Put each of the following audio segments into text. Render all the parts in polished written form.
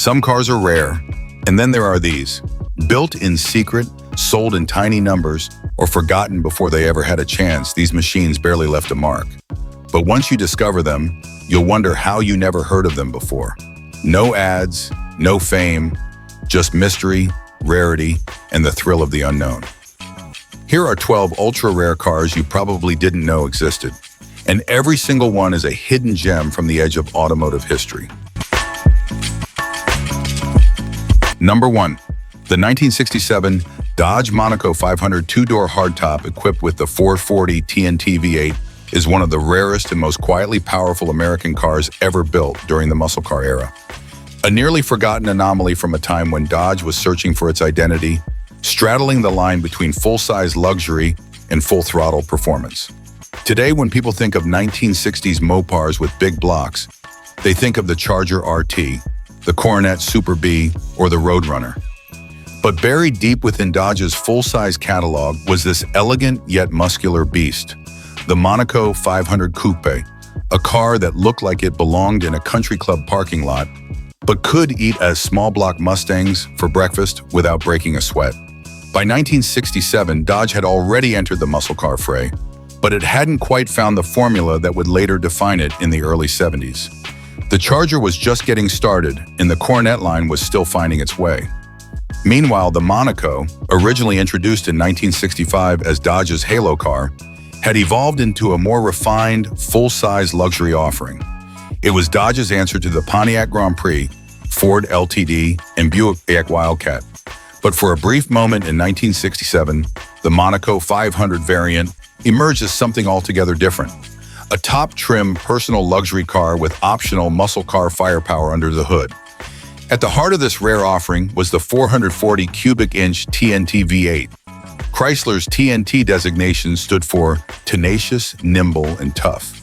Some cars are rare, and then there are these. Built in secret, sold in tiny numbers, or forgotten before they ever had a chance, these machines barely left a mark. But once you discover them, you'll wonder how you never heard of them before. No ads, no fame, just mystery, rarity, and the thrill of the unknown. Here are 12 ultra-rare cars you probably didn't know existed, and every single one is a hidden gem from the edge of automotive history. Number 1. The 1967 Dodge Monaco 500 two-door hardtop equipped with the 440 TNT V8 is one of the rarest and most quietly powerful American cars ever built during the muscle car era. A nearly forgotten anomaly from a time when Dodge was searching for its identity, straddling the line between full-size luxury and full-throttle performance. Today, when people think of 1960s Mopars with big blocks, they think of the Charger RT, the Coronet Super B, or the Roadrunner. But buried deep within Dodge's full-size catalog was this elegant yet muscular beast, the Monaco 500 Coupe, a car that looked like it belonged in a country club parking lot, but could eat as small-block Mustangs for breakfast without breaking a sweat. By 1967, Dodge had already entered the muscle car fray, but it hadn't quite found the formula that would later define it in the early 70s. The Charger was just getting started, and the Coronet line was still finding its way. Meanwhile, the Monaco, originally introduced in 1965 as Dodge's halo car, had evolved into a more refined, full-size luxury offering. It was Dodge's answer to the Pontiac Grand Prix, Ford LTD, and Buick Wildcat. But for a brief moment in 1967, the Monaco 500 variant emerged as something altogether different. A top-trim personal luxury car with optional muscle car firepower under the hood. At the heart of this rare offering was the 440 cubic inch TNT V8. Chrysler's TNT designation stood for tenacious, nimble, and tough.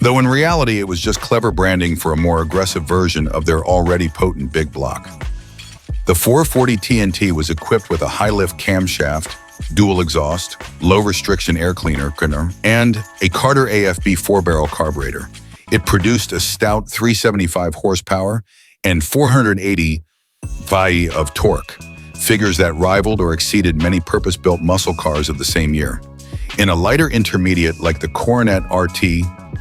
Though in reality, it was just clever branding for a more aggressive version of their already potent big block. The 440 TNT was equipped with a high-lift camshaft, dual exhaust, low-restriction air cleaner, and a Carter AFB 4-barrel carburetor. It produced a stout 375 horsepower and 480 Nm of torque, figures that rivaled or exceeded many purpose-built muscle cars of the same year. In a lighter intermediate like the Coronet RT,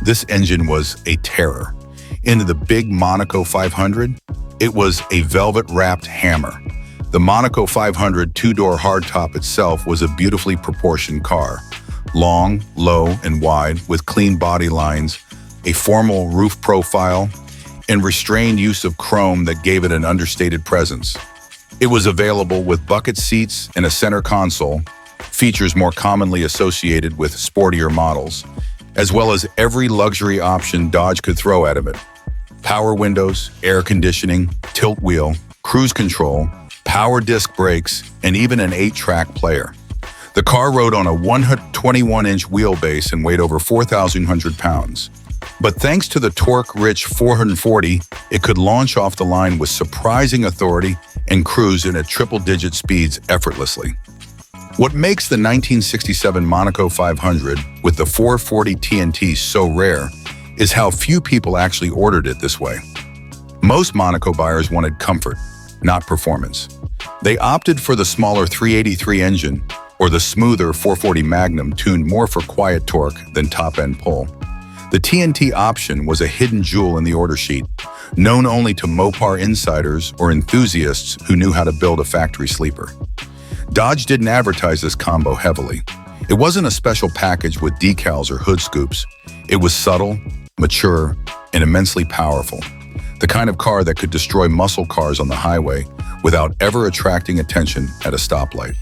this engine was a terror. In the big Monaco 500, it was a velvet-wrapped hammer. The Monaco 500 two-door hardtop itself was a beautifully proportioned car. Long, low, and wide, with clean body lines, a formal roof profile, and restrained use of chrome that gave it an understated presence. It was available with bucket seats and a center console, features more commonly associated with sportier models, as well as every luxury option Dodge could throw at it. Power windows, air conditioning, tilt wheel, cruise control, power disc brakes, and even an 8-track player. The car rode on a 121-inch wheelbase and weighed over 4,100 pounds. But thanks to the torque-rich 440, it could launch off the line with surprising authority and cruise in at triple-digit speeds effortlessly. What makes the 1967 Monaco 500 with the 440 TNT so rare is how few people actually ordered it this way. Most Monaco buyers wanted comfort, not performance. They opted for the smaller 383 engine or the smoother 440 Magnum tuned more for quiet torque than top-end pull. The TNT option was a hidden jewel in the order sheet, known only to Mopar insiders or enthusiasts who knew how to build a factory sleeper. Dodge didn't advertise this combo heavily. It wasn't a special package with decals or hood scoops. It was subtle, mature, and immensely powerful. The kind of car that could destroy muscle cars on the highway without ever attracting attention at a stoplight.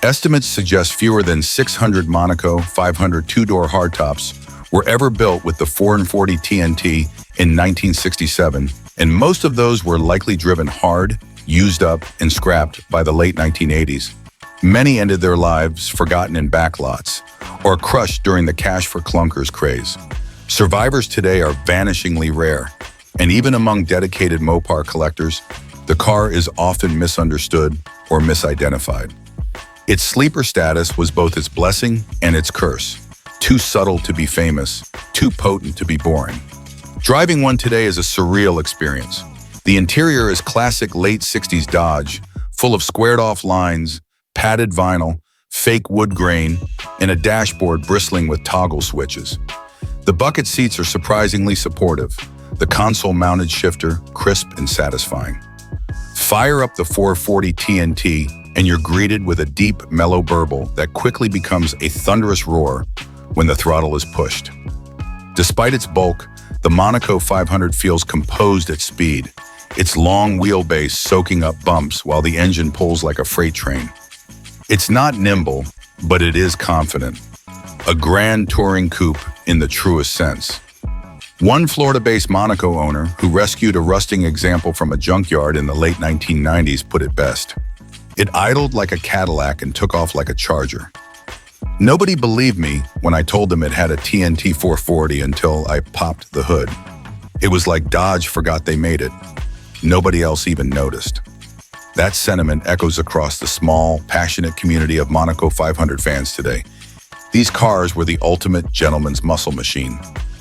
Estimates suggest fewer than 600 Monaco 500 two-door hardtops were ever built with the 440 TNT in 1967, and most of those were likely driven hard, used up, and scrapped by the late 1980s. Many ended their lives forgotten in backlots or crushed during the cash for clunkers craze. Survivors today are vanishingly rare, and even among dedicated Mopar collectors, the car is often misunderstood or misidentified. Its sleeper status was both its blessing and its curse. Too subtle to be famous, too potent to be boring. Driving one today is a surreal experience. The interior is classic late 60s Dodge, full of squared-off lines, padded vinyl, fake wood grain, and a dashboard bristling with toggle switches. The bucket seats are surprisingly supportive, the console-mounted shifter crisp and satisfying. Fire up the 440 TNT and you're greeted with a deep, mellow burble that quickly becomes a thunderous roar when the throttle is pushed. Despite its bulk, the Monaco 500 feels composed at speed, its long wheelbase soaking up bumps while the engine pulls like a freight train. It's not nimble, but it is confident. A grand touring coupe in the truest sense. One Florida-based Monaco owner who rescued a rusting example from a junkyard in the late 1990s put it best. It idled like a Cadillac and took off like a Charger. Nobody believed me when I told them it had a TNT 440 until I popped the hood. It was like Dodge forgot they made it. Nobody else even noticed. That sentiment echoes across the small, passionate community of Monaco 500 fans today. These cars were the ultimate gentleman's muscle machine.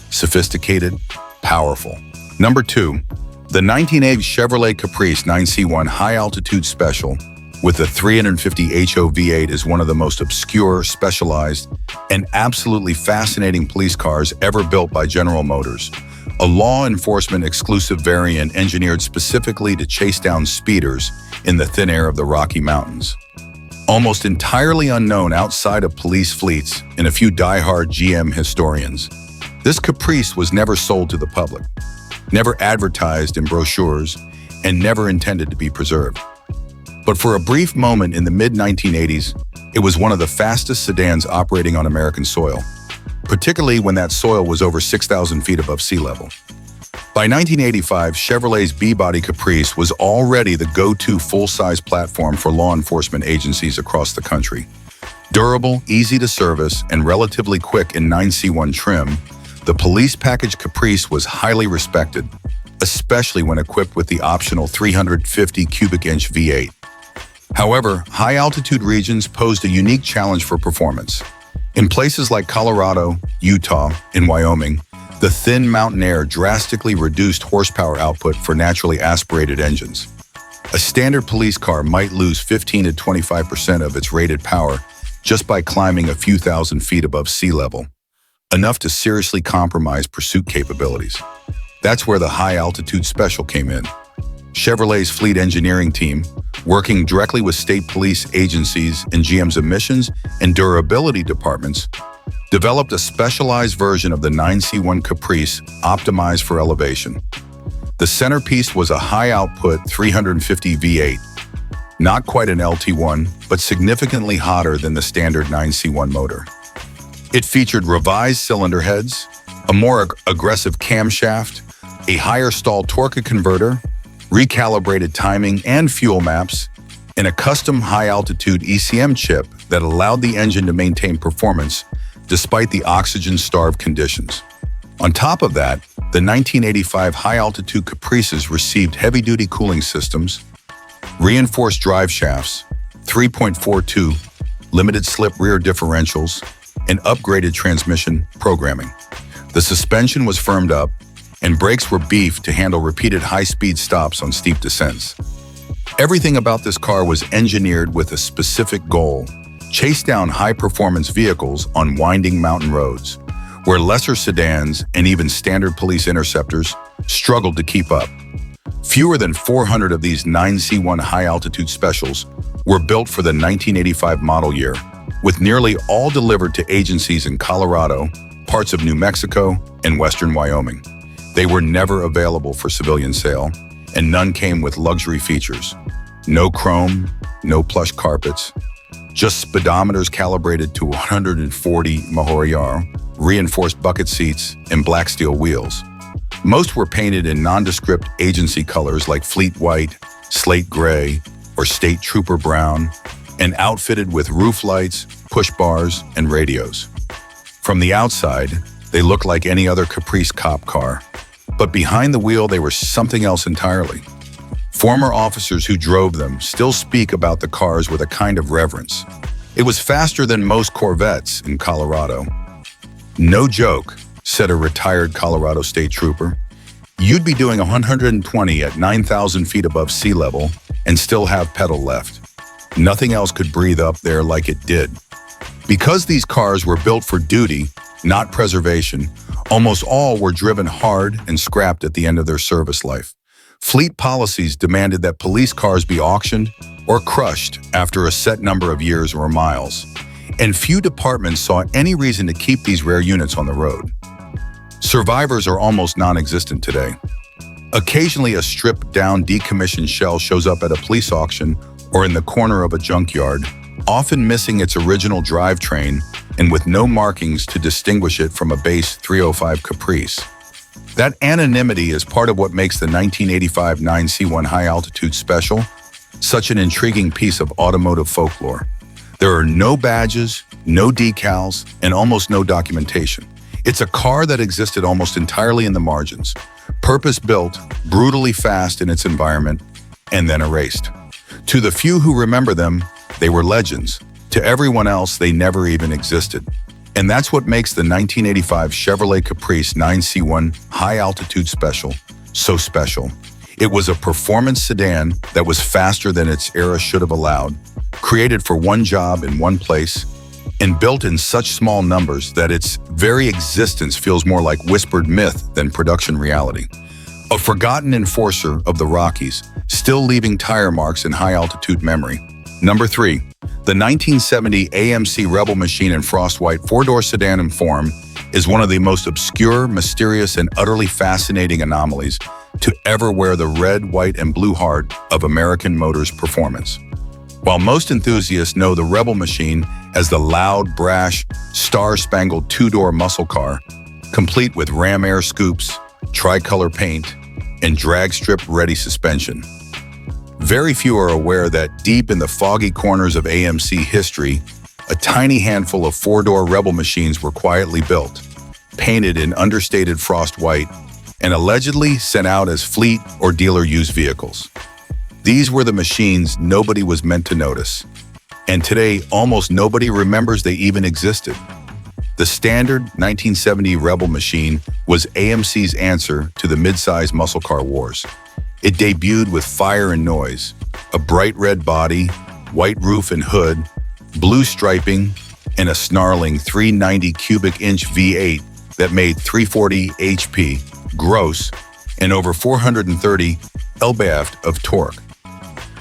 Sophisticated, powerful. Number 2, the 1980 Chevrolet Caprice 9C1 high-altitude special with the 350 HO V8 is one of the most obscure, specialized, and absolutely fascinating police cars ever built by General Motors. A law enforcement exclusive variant engineered specifically to chase down speeders in the thin air of the Rocky Mountains. Almost entirely unknown outside of police fleets and a few die-hard GM historians, this Caprice was never sold to the public, never advertised in brochures, and never intended to be preserved. But for a brief moment in the mid-1980s, it was one of the fastest sedans operating on American soil, particularly when that soil was over 6,000 feet above sea level. By 1985, Chevrolet's B-body Caprice was already the go-to full-size platform for law enforcement agencies across the country. Durable, easy to service, and relatively quick in 9C1 trim, the police package Caprice was highly respected, especially when equipped with the optional 350 cubic inch V8. However, high-altitude regions posed a unique challenge for performance. In places like Colorado, Utah, and Wyoming, the thin mountain air drastically reduced horsepower output for naturally aspirated engines. A standard police car might lose 15 to 25% of its rated power just by climbing a few thousand feet above sea level, enough to seriously compromise pursuit capabilities. That's where the high-altitude special came in. Chevrolet's fleet engineering team, working directly with state police agencies and GM's emissions and durability departments, developed a specialized version of the 9C1 Caprice optimized for elevation. The centerpiece was a high-output 350 V8, not quite an LT1, but significantly hotter than the standard 9C1 motor. It featured revised cylinder heads, a more aggressive camshaft, a higher stall torque converter, recalibrated timing and fuel maps, and a custom high-altitude ECM chip that allowed the engine to maintain performance despite the oxygen-starved conditions. On top of that, the 1985 high-altitude Caprices received heavy-duty cooling systems, reinforced drive shafts, 3.42 limited-slip rear differentials, and upgraded transmission programming. The suspension was firmed up, and brakes were beefed to handle repeated high-speed stops on steep descents. Everything about this car was engineered with a specific goal: chase down high-performance vehicles on winding mountain roads, where lesser sedans and even standard police interceptors struggled to keep up. Fewer than 400 of these 9C1 high-altitude specials were built for the 1985 model year, with nearly all delivered to agencies in Colorado, parts of New Mexico, and western Wyoming. They were never available for civilian sale, and none came with luxury features. No chrome, no plush carpets, just speedometers calibrated to 140 mph, reinforced bucket seats, and black steel wheels. Most were painted in nondescript agency colors like fleet white, slate gray, or state trooper brown, and outfitted with roof lights, push bars, and radios. From the outside, they looked like any other Caprice cop car, but behind the wheel they were something else entirely. Former officers who drove them still speak about the cars with a kind of reverence. It was faster than most Corvettes in Colorado. "No joke," said a retired Colorado state trooper. You'd be doing 120 at 9,000 feet above sea level and still have pedal left. Nothing else could breathe up there like it did. Because these cars were built for duty, not preservation, almost all were driven hard and scrapped at the end of their service life. Fleet policies demanded that police cars be auctioned or crushed after a set number of years or miles, and few departments saw any reason to keep these rare units on the road. Survivors are almost non-existent today. Occasionally, a stripped-down, decommissioned shell shows up at a police auction or in the corner of a junkyard, often missing its original drivetrain and with no markings to distinguish it from a base 305 Caprice. That anonymity is part of what makes the 1985 9C1 high-altitude special such an intriguing piece of automotive folklore. There are no badges, no decals, and almost no documentation. It's a car that existed almost entirely in the margins, purpose-built, brutally fast in its environment, and then erased. To the few who remember them, they were legends. To everyone else, they never even existed. And that's what makes the 1985 Chevrolet Caprice 9C1 high-altitude special so special. It was a performance sedan that was faster than its era should have allowed, created for one job in one place, and built in such small numbers that its very existence feels more like whispered myth than production reality. A forgotten enforcer of the Rockies, still leaving tire marks in high-altitude memory. Number 3. The 1970 AMC Rebel Machine in frost white four-door sedan in form is one of the most obscure, mysterious, and utterly fascinating anomalies to ever wear the red, white, and blue heart of American Motors performance. While most enthusiasts know the Rebel Machine as the loud, brash, star-spangled two-door muscle car, complete with ram air scoops, tricolor paint, and drag strip-ready suspension, very few are aware that deep in the foggy corners of AMC history, a tiny handful of four-door Rebel Machines were quietly built, painted in understated frost white, and allegedly sent out as fleet or dealer-used vehicles. These were the machines nobody was meant to notice, and today almost nobody remembers they even existed. The standard 1970 Rebel Machine was AMC's answer to the mid-size muscle car wars. It debuted with fire and noise, a bright red body, white roof and hood, blue striping, and a snarling 390 cubic inch V8 that made 340 HP gross and over 430 lb of torque.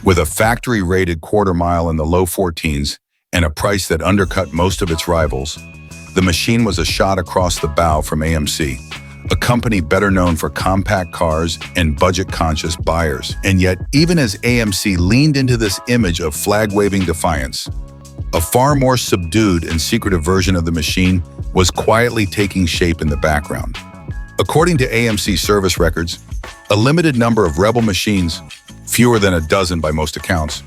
With a factory-rated quarter mile in the low 14s and a price that undercut most of its rivals, the machine was a shot across the bow from AMC, a company better known for compact cars and budget-conscious buyers. And yet, even as AMC leaned into this image of flag-waving defiance, a far more subdued and secretive version of the machine was quietly taking shape in the background. According to AMC service records, a limited number of Rebel Machines, fewer than a dozen by most accounts,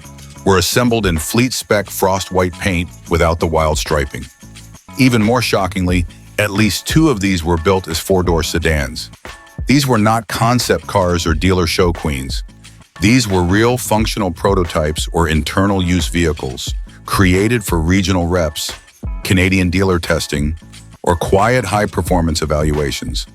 were assembled in fleet-spec frost white paint without the wild striping. Even more shockingly, at least 2 of these were built as four-door sedans. These were not concept cars or dealer show queens. These were real functional prototypes or internal use vehicles, created for regional reps, Canadian dealer testing, or quiet high-performance evaluations.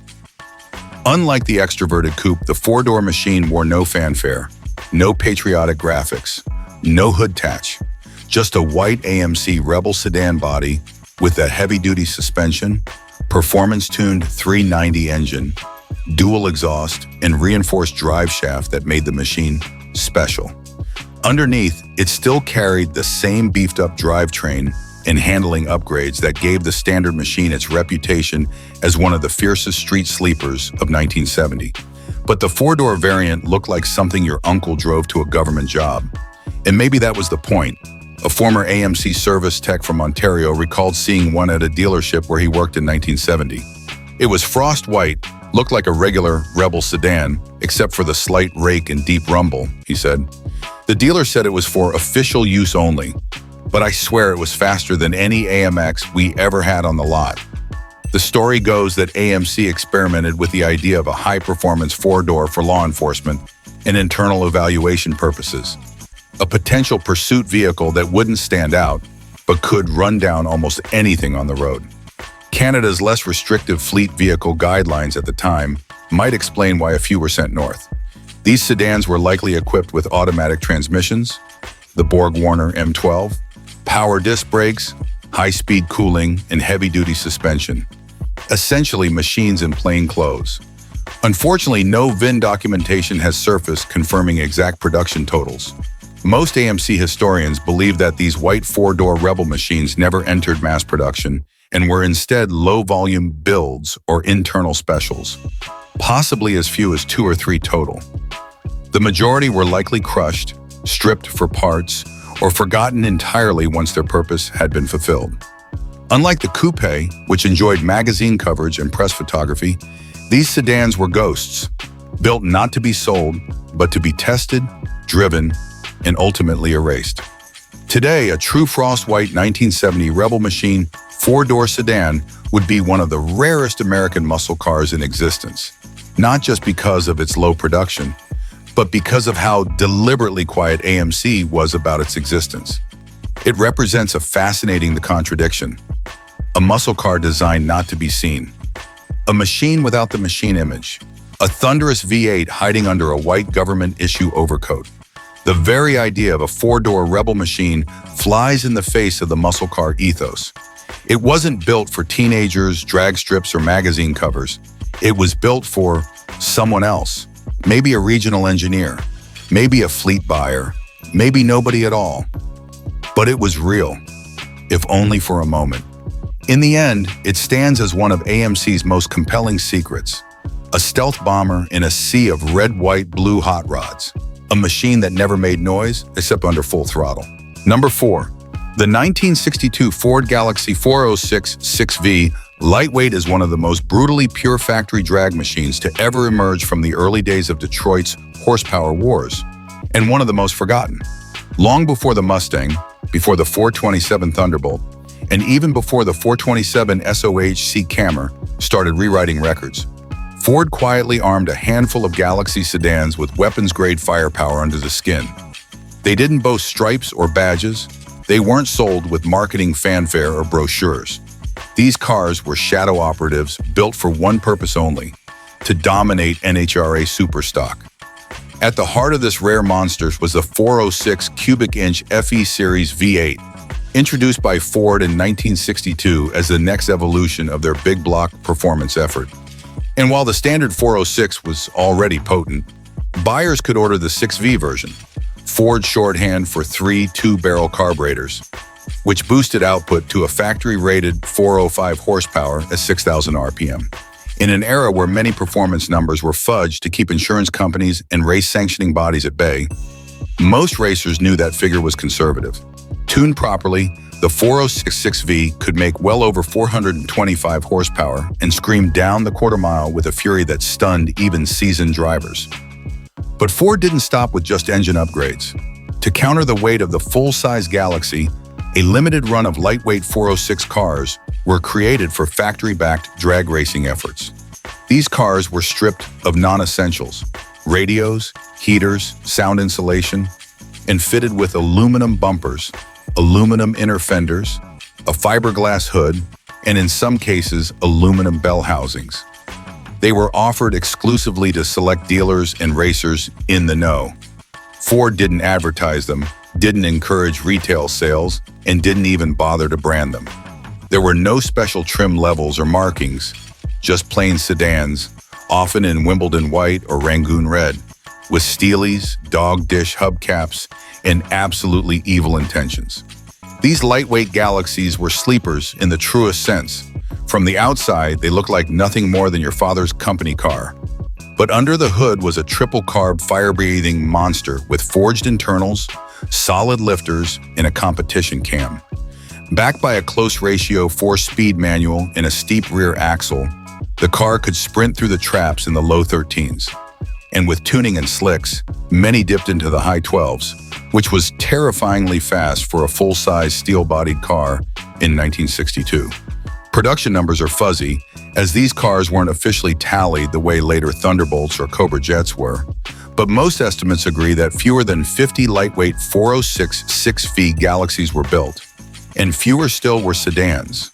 Unlike the extroverted coupe, the four-door machine wore no fanfare, no patriotic graphics, no hood tatch, just a white AMC Rebel sedan body with that heavy-duty suspension, performance-tuned 390 engine, dual exhaust, and reinforced drive shaft that made the machine special. Underneath, it still carried the same beefed-up drivetrain and handling upgrades that gave the standard machine its reputation as one of the fiercest street sleepers of 1970. But the four-door variant looked like something your uncle drove to a government job. And maybe that was the point. A former AMC service tech from Ontario recalled seeing one at a dealership where he worked in 1970. It was frost white, looked like a regular Rebel sedan, except for the slight rake and deep rumble, he said. The dealer said it was for official use only, but I swear it was faster than any AMX we ever had on the lot. The story goes that AMC experimented with the idea of a high-performance four-door for law enforcement and internal evaluation purposes. A potential pursuit vehicle that wouldn't stand out, but could run down almost anything on the road. Canada's less restrictive fleet vehicle guidelines at the time might explain why a few were sent north. These sedans were likely equipped with automatic transmissions, the Borg-Warner M12, power disc brakes, high-speed cooling, and heavy-duty suspension. Essentially machines in plain clothes. Unfortunately, no VIN documentation has surfaced confirming exact production totals. Most AMC historians believe that these white four-door Rebel machines never entered mass production and were instead low-volume builds or internal specials, possibly as few as 2 or 3 total. The majority were likely crushed, stripped for parts, or forgotten entirely once their purpose had been fulfilled. Unlike the coupe, which enjoyed magazine coverage and press photography, these sedans were ghosts, built not to be sold, but to be tested, driven, and ultimately erased. Today, a true frost-white 1970 Rebel Machine 4-door sedan would be one of the rarest American muscle cars in existence, not just because of its low production, but because of how deliberately quiet AMC was about its existence. It represents a fascinating contradiction. A muscle car designed not to be seen. A machine without the machine image. A thunderous V8 hiding under a white government-issue overcoat. The very idea of a 4-door Rebel machine flies in the face of the muscle car ethos. It wasn't built for teenagers, drag strips, or magazine covers. It was built for someone else. Maybe a regional engineer, maybe a fleet buyer, maybe nobody at all. But it was real, if only for a moment. In the end, it stands as one of AMC's most compelling secrets. A stealth bomber in a sea of red, white, blue hot rods. A machine that never made noise except under full throttle. Number 4. The 1962 Ford Galaxie 406 6V lightweight is one of the most brutally pure factory drag machines to ever emerge from the early days of Detroit's horsepower wars, and one of the most forgotten. Long before the Mustang, before the 427 Thunderbolt, and even before the 427 SOHC Cammer started rewriting records, Ford quietly armed a handful of Galaxie sedans with weapons-grade firepower under the skin. They didn't boast stripes or badges. They weren't sold with marketing fanfare or brochures. These cars were shadow operatives built for one purpose only: to dominate NHRA superstock. At the heart of this rare monster was the 406 cubic-inch FE Series V8, introduced by Ford in 1962 as the next evolution of their big block performance effort. And while the standard 406 was already potent, buyers could order the 6V version, Ford shorthand for 3 2-barrel carburetors, which boosted output to a factory-rated 405 horsepower at 6,000 RPM. In an era where many performance numbers were fudged to keep insurance companies and race-sanctioning bodies at bay, most racers knew that figure was conservative. Tuned properly, the 406 6V could make well over 425 horsepower and scream down the quarter-mile with a fury that stunned even seasoned drivers. But Ford didn't stop with just engine upgrades. To counter the weight of the full-size Galaxie, a limited run of lightweight 406 cars were created for factory-backed drag racing efforts. These cars were stripped of non-essentials: radios, heaters, sound insulation, and fitted with aluminum bumpers, aluminum inner fenders, a fiberglass hood, and in some cases, aluminum bell housings. They were offered exclusively to select dealers and racers in the know. Ford didn't advertise them, didn't encourage retail sales, and didn't even bother to brand them. There were no special trim levels or markings, just plain sedans, often in Wimbledon white or Rangoon red, with steelies, dog dish hubcaps, and absolutely evil intentions. These lightweight Galaxies were sleepers in the truest sense. From the outside, they looked like nothing more than your father's company car. But under the hood was a triple-carb, fire-breathing monster with forged internals, solid lifters, and a competition cam. Backed by a close ratio 4-speed manual and a steep rear axle, the car could sprint through the traps in the low 13s. And with tuning and slicks, many dipped into the high 12s, which was terrifyingly fast for a full-size steel-bodied car in 1962. Production numbers are fuzzy, as these cars weren't officially tallied the way later Thunderbolts or Cobra Jets were, but most estimates agree that fewer than 50 lightweight 406 6V Galaxies were built, and fewer still were sedans.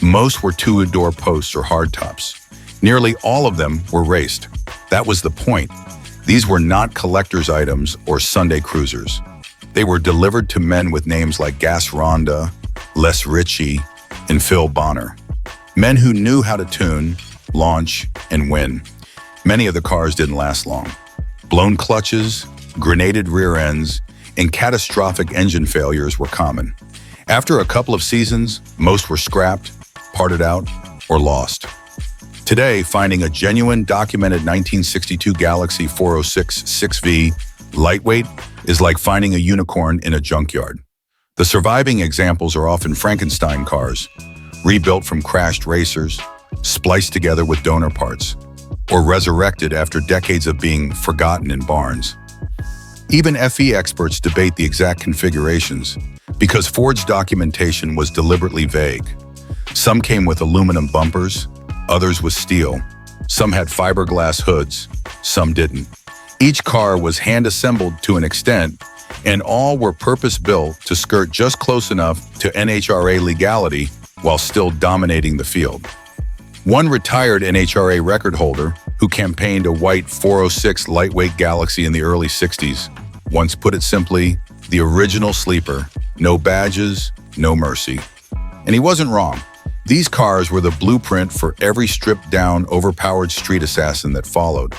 Most were two-door posts or hardtops. Nearly all of them were raced. That was the point. These were not collector's items or Sunday cruisers. They were delivered to men with names like Gas Ronda, Les Ritchie, and Phil Bonner. Men who knew how to tune, launch, and win. Many of the cars didn't last long. Blown clutches, grenaded rear ends, and catastrophic engine failures were common. After a couple of seasons, most were scrapped, parted out, or lost. Today, finding a genuine documented 1962 Galaxie 406 6V lightweight is like finding a unicorn in a junkyard. The surviving examples are often Frankenstein cars, rebuilt from crashed racers, spliced together with donor parts, or resurrected after decades of being forgotten in barns. Even FE experts debate the exact configurations because Ford's documentation was deliberately vague. Some came with aluminum bumpers, others with steel. Some had fiberglass hoods, some didn't. Each car was hand-assembled to an extent, and all were purpose-built to skirt just close enough to NHRA legality while still dominating the field. One retired NHRA record holder who campaigned a white 406 lightweight Galaxie in the early 60s once put it simply, the original sleeper, no badges, no mercy. And he wasn't wrong. These cars were the blueprint for every stripped-down, overpowered street assassin that followed.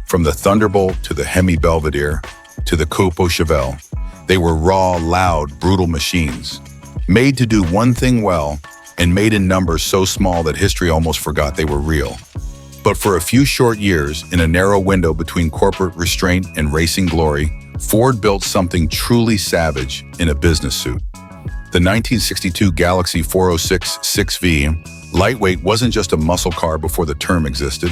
From the Thunderbolt to the Hemi Belvedere to the Coupe au Cheval, they were raw, loud, brutal machines, made to do one thing well and made in numbers so small that history almost forgot they were real. But for a few short years, in a narrow window between corporate restraint and racing glory, Ford built something truly savage in a business suit. The 1962 Galaxie 406 6V lightweight wasn't just a muscle car before the term existed.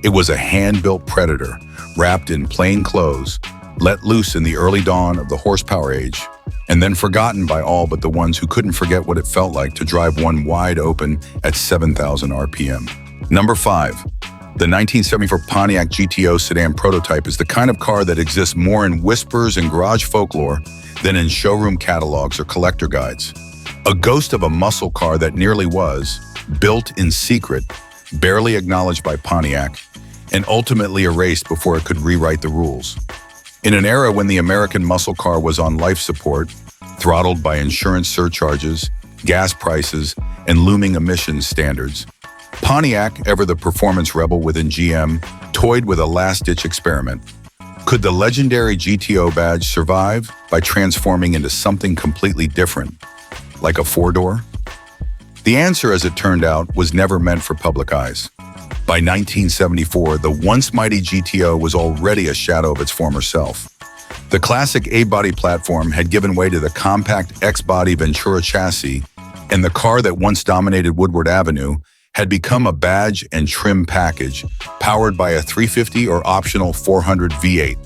It was a hand-built predator, wrapped in plain clothes, let loose in the early dawn of the horsepower age, and then forgotten by all but the ones who couldn't forget what it felt like to drive one wide open at 7,000 RPM. Number 5. The 1974 Pontiac GTO sedan prototype is the kind of car that exists more in whispers and garage folklore than in showroom catalogs or collector guides. A ghost of a muscle car that nearly was, built in secret, barely acknowledged by Pontiac, and ultimately erased before it could rewrite the rules. In an era when the American muscle car was on life support, throttled by insurance surcharges, gas prices, and looming emissions standards, Pontiac, ever the performance rebel within GM, toyed with a last-ditch experiment. Could the legendary GTO badge survive by transforming into something completely different, like a four-door? The answer, as it turned out, was never meant for public eyes. By 1974, the once mighty GTO was already a shadow of its former self. The classic A-body platform had given way to the compact X-body Ventura chassis, and the car that once dominated Woodward Avenue had become a badge and trim package, powered by a 350 or optional 400 V8.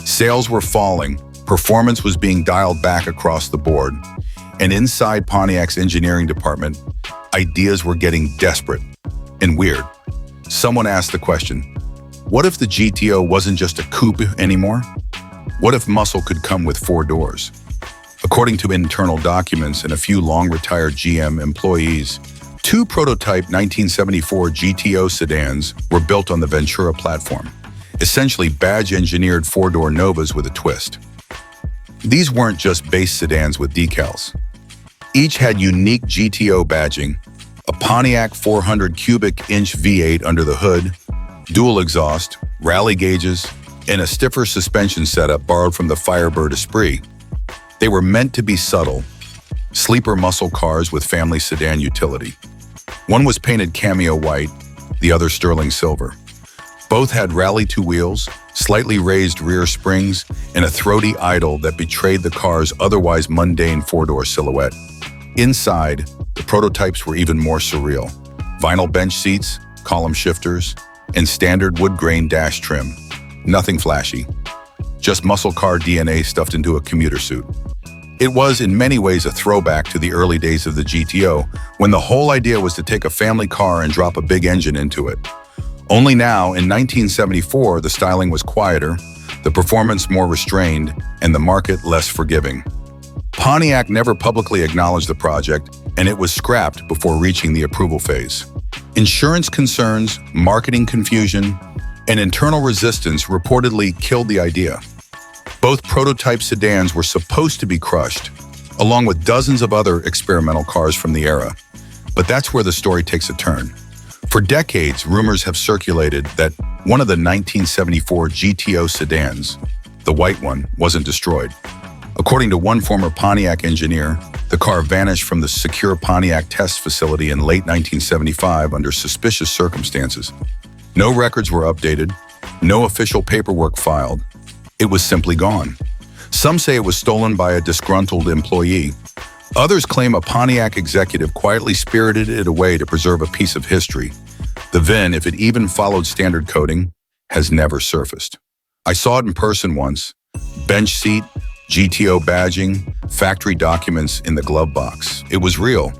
Sales were falling, performance was being dialed back across the board, and inside Pontiac's engineering department, ideas were getting desperate and weird. Someone asked the question, what if the GTO wasn't just a coupe anymore? What if muscle could come with four doors? According to internal documents and a few long-retired GM employees, two prototype 1974 GTO sedans were built on the Ventura platform, essentially badge-engineered four-door Novas with a twist. These weren't just base sedans with decals. Each had unique GTO badging, a Pontiac 400 cubic inch V8 under the hood, dual exhaust, rally gauges, and a stiffer suspension setup borrowed from the Firebird Esprit. They were meant to be subtle, sleeper muscle cars with family sedan utility. One was painted cameo white, the other sterling silver. Both had rally two wheels, slightly raised rear springs, and a throaty idle that betrayed the car's otherwise mundane four-door silhouette. Inside, the prototypes were even more surreal. Vinyl bench seats, column shifters, and standard wood grain dash trim. Nothing flashy, just muscle car DNA stuffed into a commuter suit. It was in many ways a throwback to the early days of the GTO, when the whole idea was to take a family car and drop a big engine into it. Only now, in 1974, the styling was quieter, the performance more restrained, and the market less forgiving. Pontiac never publicly acknowledged the project, and it was scrapped before reaching the approval phase. Insurance concerns, marketing confusion, and internal resistance reportedly killed the idea. Both prototype sedans were supposed to be crushed, along with dozens of other experimental cars from the era. But that's where the story takes a turn. For decades, rumors have circulated that one of the 1974 GTO sedans, the white one, wasn't destroyed. According to one former Pontiac engineer, the car vanished from the secure Pontiac test facility in late 1975 under suspicious circumstances. No records were updated, no official paperwork filed. It was simply gone. Some say it was stolen by a disgruntled employee. Others claim a Pontiac executive quietly spirited it away to preserve a piece of history. The VIN, if it even followed standard coding, has never surfaced. I saw it in person once. Bench seat, GTO badging, factory documents in the glove box. It was real,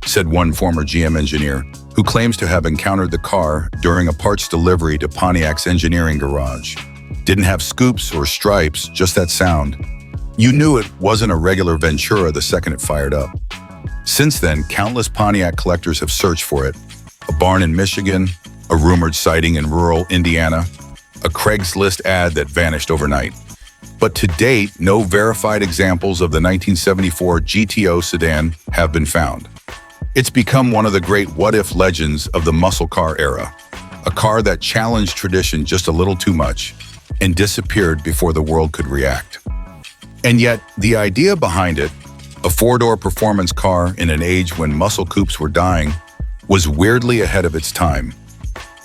said one former GM engineer, who claims to have encountered the car during a parts delivery to Pontiac's engineering garage. Didn't have scoops or stripes, just that sound. You knew it wasn't a regular Ventura the second it fired up. Since then, countless Pontiac collectors have searched for it. A barn in Michigan, a rumored sighting in rural Indiana, a Craigslist ad that vanished overnight. But to date, no verified examples of the 1974 GTO sedan have been found. It's become one of the great what-if legends of the muscle car era, a car that challenged tradition just a little too much and disappeared before the world could react. And yet, the idea behind it, a four-door performance car in an age when muscle coupes were dying, was weirdly ahead of its time.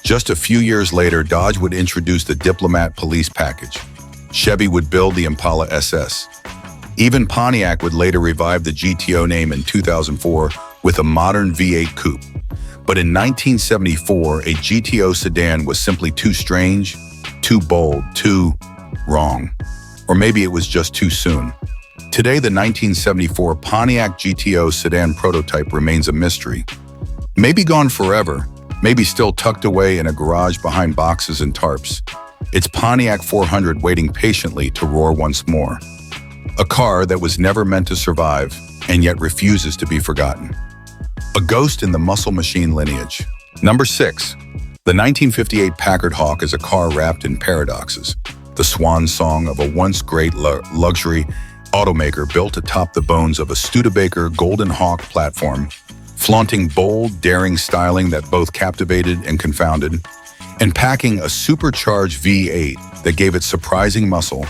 Just a few years later, Dodge would introduce the Diplomat police package. Chevy would build the Impala SS. Even Pontiac would later revive the GTO name in 2004 with a modern V8 coupe. But in 1974, a GTO sedan was simply too strange, too bold, too wrong. Or maybe it was just too soon. Today, the 1974 Pontiac GTO sedan prototype remains a mystery. Maybe gone forever, maybe still tucked away in a garage behind boxes and tarps. It's Pontiac 400 waiting patiently to roar once more. A car that was never meant to survive and yet refuses to be forgotten. A ghost in the muscle machine lineage. Number 6. The 1958 Packard Hawk is a car wrapped in paradoxes. The swan song of a once great luxury automaker built atop the bones of a Studebaker Golden Hawk platform, flaunting bold, daring styling that both captivated and confounded, and packing a supercharged V8 that gave it surprising muscle,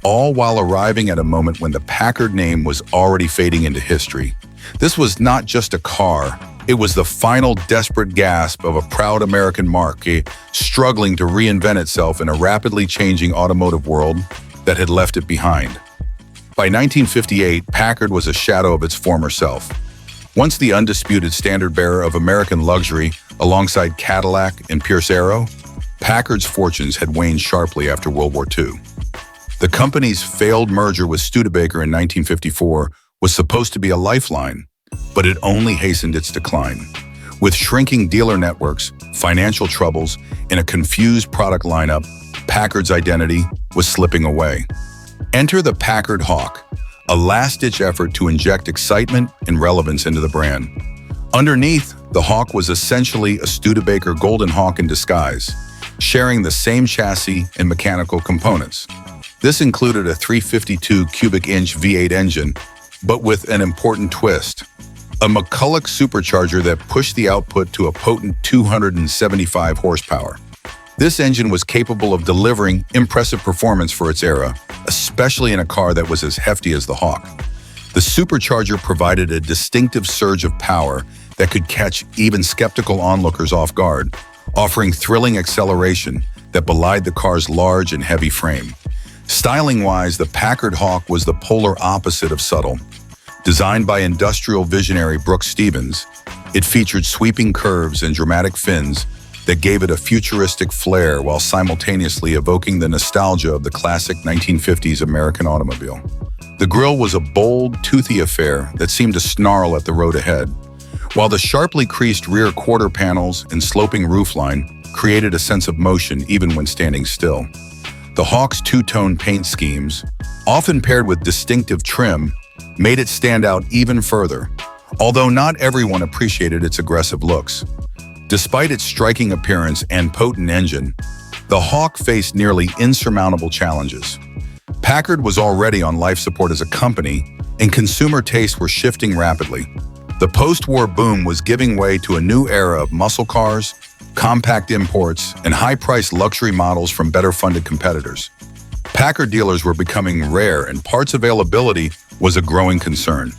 all while arriving at a moment when the Packard name was already fading into history. This was not just a car, it was the final desperate gasp of a proud American marque struggling to reinvent itself in a rapidly changing automotive world that had left it behind. By 1958, Packard was a shadow of its former self. Once the undisputed standard-bearer of American luxury alongside Cadillac and Pierce Arrow, Packard's fortunes had waned sharply after World War II. The company's failed merger with Studebaker in 1954 was supposed to be a lifeline, but it only hastened its decline. With shrinking dealer networks, financial troubles, and a confused product lineup, Packard's identity was slipping away. Enter the Packard Hawk, a last-ditch effort to inject excitement and relevance into the brand. Underneath, the Hawk was essentially a Studebaker Golden Hawk in disguise, sharing the same chassis and mechanical components. This included a 352 cubic inch V8 engine, but with an important twist. A McCulloch supercharger that pushed the output to a potent 275 horsepower. This engine was capable of delivering impressive performance for its era, especially in a car that was as hefty as the Hawk. The supercharger provided a distinctive surge of power that could catch even skeptical onlookers off guard, offering thrilling acceleration that belied the car's large and heavy frame. Styling-wise, the Packard Hawk was the polar opposite of subtle. Designed by industrial visionary Brooks Stevens, it featured sweeping curves and dramatic fins that gave it a futuristic flair while simultaneously evoking the nostalgia of the classic 1950s American automobile. The grille was a bold, toothy affair that seemed to snarl at the road ahead, while the sharply creased rear quarter panels and sloping roofline created a sense of motion even when standing still. The Hawk's two-tone paint schemes, often paired with distinctive trim, made it stand out even further, although not everyone appreciated its aggressive looks. Despite its striking appearance and potent engine, the Hawk faced nearly insurmountable challenges. Packard was already on life support as a company, and consumer tastes were shifting rapidly. The post-war boom was giving way to a new era of muscle cars, compact imports, and high-priced luxury models from better-funded competitors. Packard dealers were becoming rare, and parts availability was a growing concern.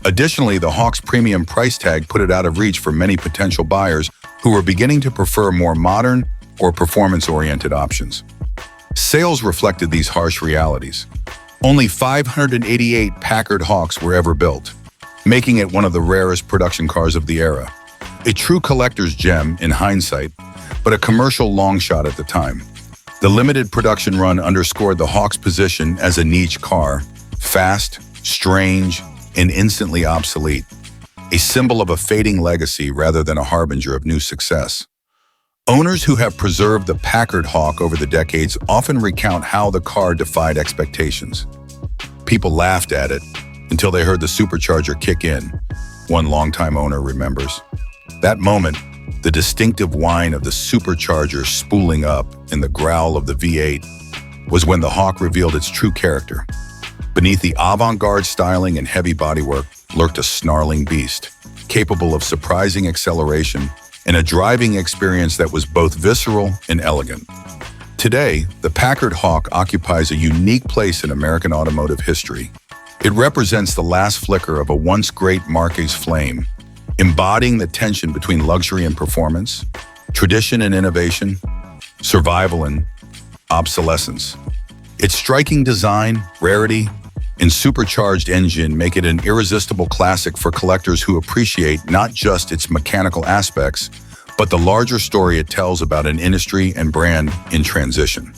Additionally, the Hawk's premium price tag put it out of reach for many potential buyers who were beginning to prefer more modern or performance-oriented options. Sales reflected these harsh realities. Only 588 Packard Hawks were ever built, making it one of the rarest production cars of the era. A true collector's gem in hindsight, but a commercial long shot at the time. The limited production run underscored the Hawk's position as a niche car, fast, strange, and instantly obsolete, a symbol of a fading legacy rather than a harbinger of new success. Owners who have preserved the Packard Hawk over the decades often recount how the car defied expectations. People laughed at it until they heard the supercharger kick in, one longtime owner remembers. That moment, the distinctive whine of the supercharger spooling up and the growl of the V8 was when the Hawk revealed its true character. Beneath the avant-garde styling and heavy bodywork lurked a snarling beast, capable of surprising acceleration and a driving experience that was both visceral and elegant. Today, the Packard Hawk occupies a unique place in American automotive history. It represents the last flicker of a once great Marque's flame, embodying the tension between luxury and performance, tradition and innovation, survival and obsolescence. Its striking design, rarity, and supercharged engine make it an irresistible classic for collectors who appreciate not just its mechanical aspects, but the larger story it tells about an industry and brand in transition.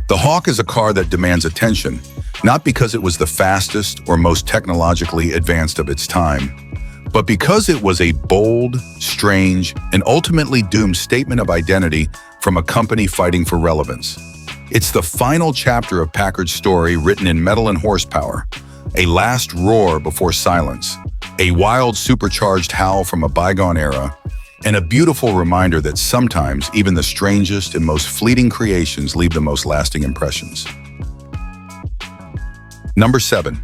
The Hawk is a car that demands attention, not because it was the fastest or most technologically advanced of its time, but because it was a bold, strange, and ultimately doomed statement of identity from a company fighting for relevance. It's the final chapter of Packard's story written in metal and horsepower, a last roar before silence, a wild supercharged howl from a bygone era, and a beautiful reminder that sometimes even the strangest and most fleeting creations leave the most lasting impressions. Number 7.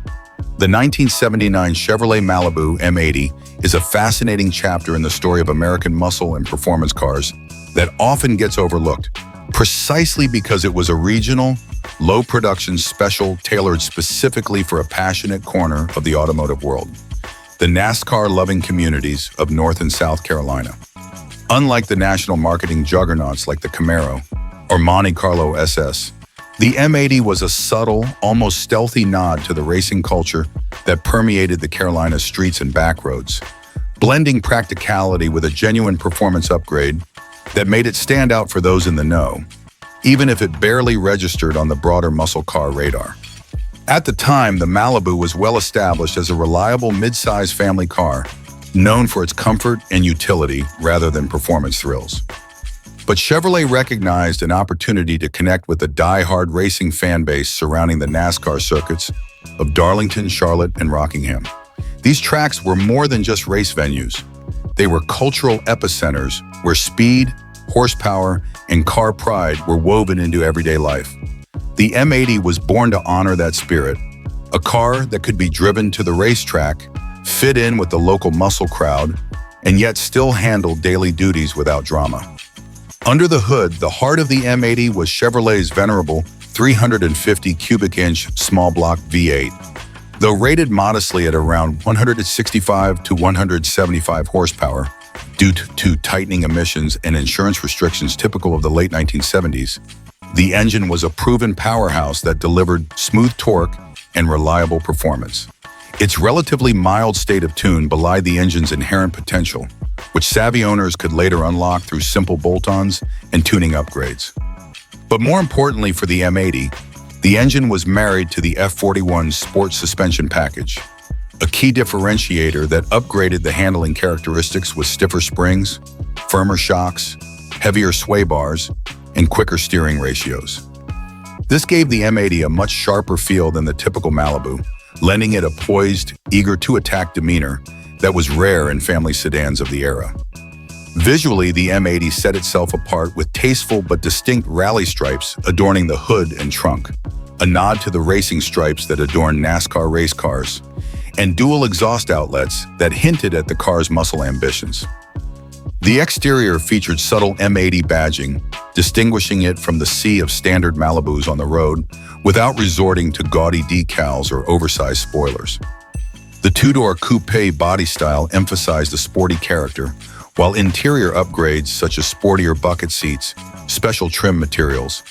The 1979 Chevrolet Malibu M80 is a fascinating chapter in the story of American muscle and performance cars that often gets overlooked, precisely because it was a regional, low-production special tailored specifically for a passionate corner of the automotive world, the NASCAR-loving communities of North and South Carolina. Unlike the national marketing juggernauts like the Camaro or Monte Carlo SS, the M80 was a subtle, almost stealthy nod to the racing culture that permeated the Carolina streets and back roads, blending practicality with a genuine performance upgrade that made it stand out for those in the know, even if it barely registered on the broader muscle car radar. At the time, the Malibu was well established as a reliable mid-size family car, known for its comfort and utility rather than performance thrills. But Chevrolet recognized an opportunity to connect with the die-hard racing fan base surrounding the NASCAR circuits of Darlington, Charlotte, and Rockingham. These tracks were more than just race venues. They were cultural epicenters where speed, horsepower, and car pride were woven into everyday life. The M80 was born to honor that spirit, a car that could be driven to the racetrack, fit in with the local muscle crowd, and yet still handle daily duties without drama. Under the hood, the heart of the M80 was Chevrolet's venerable 350 cubic inch small block V8. Though rated modestly at around 165 to 175 horsepower, due to tightening emissions and insurance restrictions typical of the late 1970s, the engine was a proven powerhouse that delivered smooth torque and reliable performance. Its relatively mild state of tune belied the engine's inherent potential, which savvy owners could later unlock through simple bolt-ons and tuning upgrades. But more importantly for the M80, the engine was married to the F41 sports suspension package, a key differentiator that upgraded the handling characteristics with stiffer springs, firmer shocks, heavier sway bars, and quicker steering ratios. This gave the M80 a much sharper feel than the typical Malibu, lending it a poised, eager-to-attack demeanor that was rare in family sedans of the era. Visually, the M80 set itself apart with tasteful but distinct rally stripes adorning the hood and trunk, a nod to the racing stripes that adorn NASCAR race cars, and dual exhaust outlets that hinted at the car's muscle ambitions. The exterior featured subtle M80 badging, distinguishing it from the sea of standard Malibus on the road without resorting to gaudy decals or oversized spoilers. The two-door coupe body style emphasized a sporty character, while interior upgrades such as sportier bucket seats, special trim materials,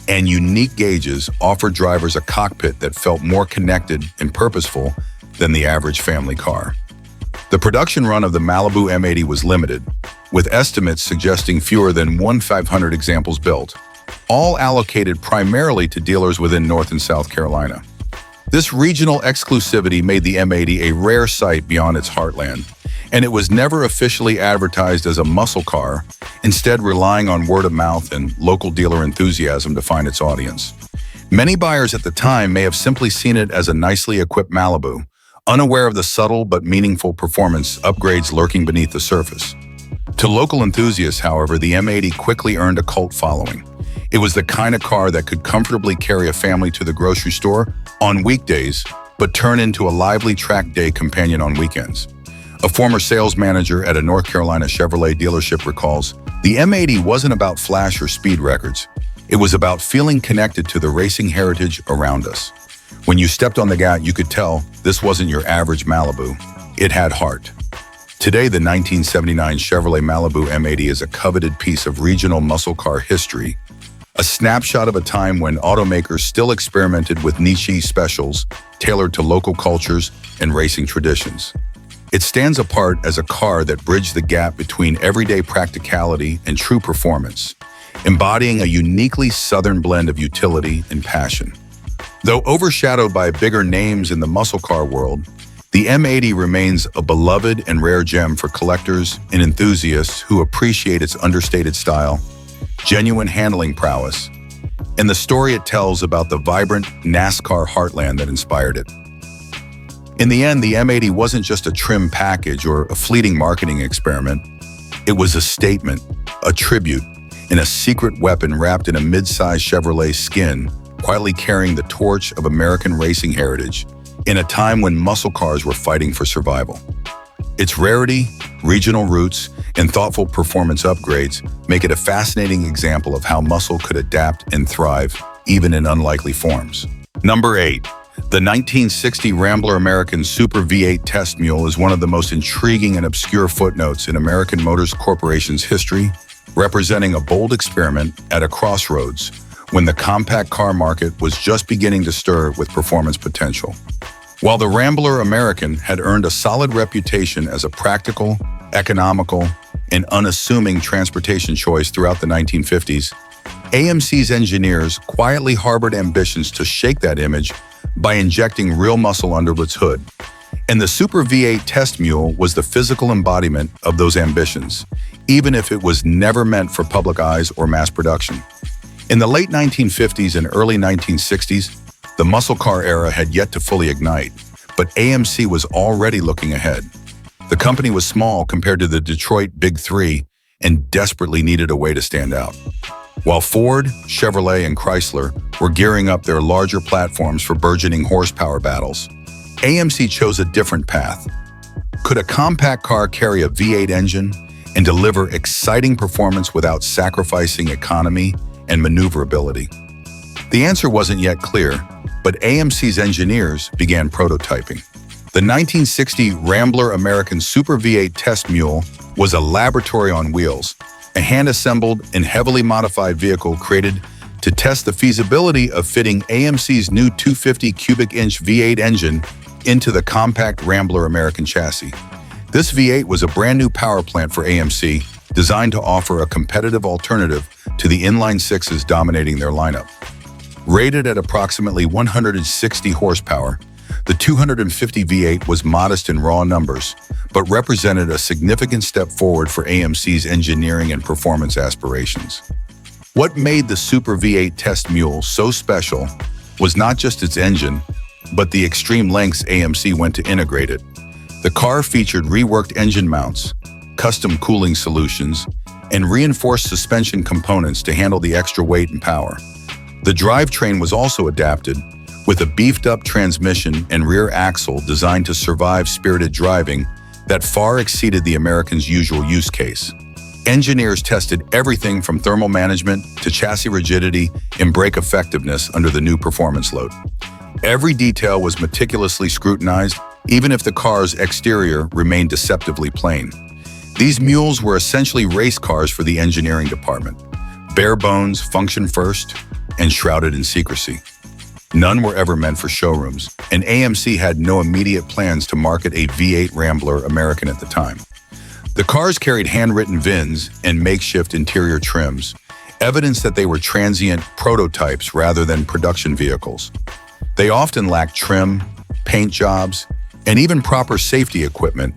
and unique gauges offered drivers a cockpit that felt more connected and purposeful than the average family car. The production run of the Malibu M80 was limited, with estimates suggesting fewer than 1,500 examples built, all allocated primarily to dealers within North and South Carolina. This regional exclusivity made the M80 a rare sight beyond its heartland, and it was never officially advertised as a muscle car, instead relying on word of mouth and local dealer enthusiasm to find its audience. Many buyers at the time may have simply seen it as a nicely equipped Malibu, unaware of the subtle but meaningful performance upgrades lurking beneath the surface. To local enthusiasts, however, the M80 quickly earned a cult following. It was the kind of car that could comfortably carry a family to the grocery store on weekdays, but turn into a lively track day companion on weekends. A former sales manager at a North Carolina Chevrolet dealership recalls, "The M80 wasn't about flash or speed records. It was about feeling connected to the racing heritage around us. When you stepped on the gas, you could tell this wasn't your average Malibu. It had heart." Today, the 1979 Chevrolet Malibu M80 is a coveted piece of regional muscle car history, a snapshot of a time when automakers still experimented with niche specials tailored to local cultures and racing traditions. It stands apart as a car that bridged the gap between everyday practicality and true performance, embodying a uniquely Southern blend of utility and passion. Though overshadowed by bigger names in the muscle car world, the M80 remains a beloved and rare gem for collectors and enthusiasts who appreciate its understated style, genuine handling prowess, and the story it tells about the vibrant NASCAR heartland that inspired it. In the end, the M80 wasn't just a trim package or a fleeting marketing experiment. It was a statement, a tribute, and a secret weapon wrapped in a mid-sized Chevrolet skin, quietly carrying the torch of American racing heritage in a time when muscle cars were fighting for survival. Its rarity, regional roots, and thoughtful performance upgrades make it a fascinating example of how muscle could adapt and thrive even in unlikely forms. Number 8. The 1960 Rambler American Super V8 test mule is one of the most intriguing and obscure footnotes in American Motors Corporation's history, representing a bold experiment at a crossroads when the compact car market was just beginning to stir with performance potential. While the Rambler American had earned a solid reputation as a practical, economical, and unassuming transportation choice throughout the 1950s, AMC's engineers quietly harbored ambitions to shake that image by injecting real muscle under its hood. And the Super V8 test mule was the physical embodiment of those ambitions, even if it was never meant for public eyes or mass production. In the late 1950s and early 1960s, the muscle car era had yet to fully ignite, but AMC was already looking ahead. The company was small compared to the Detroit Big Three and desperately needed a way to stand out. While Ford, Chevrolet, and Chrysler were gearing up their larger platforms for burgeoning horsepower battles, AMC chose a different path. Could a compact car carry a V8 engine and deliver exciting performance without sacrificing economy and maneuverability? The answer wasn't yet clear, but AMC's engineers began prototyping. The 1960 Rambler American Super V8 test mule was a laboratory on wheels, a hand-assembled and heavily modified vehicle created to test the feasibility of fitting AMC's new 250 cubic inch V8 engine into the compact Rambler American chassis. This V8 was a brand new power plant for AMC, designed to offer a competitive alternative to the inline sixes dominating their lineup. Rated at approximately 160 horsepower, the 250 V8 was modest in raw numbers, but represented a significant step forward for AMC's engineering and performance aspirations. What made the Super V8 test mule so special was not just its engine, but the extreme lengths AMC went to integrate it. The car featured reworked engine mounts, custom cooling solutions, and reinforced suspension components to handle the extra weight and power. The drivetrain was also adapted, with a beefed-up transmission and rear axle designed to survive spirited driving that far exceeded the American's usual use case. Engineers tested everything from thermal management to chassis rigidity and brake effectiveness under the new performance load. Every detail was meticulously scrutinized, even if the car's exterior remained deceptively plain. These mules were essentially race cars for the engineering department. Bare bones, function first, and shrouded in secrecy. None were ever meant for showrooms, and AMC had no immediate plans to market a V8 Rambler American at the time. The cars carried handwritten VINs and makeshift interior trims, evidence that they were transient prototypes rather than production vehicles. They often lacked trim, paint jobs, and even proper safety equipment,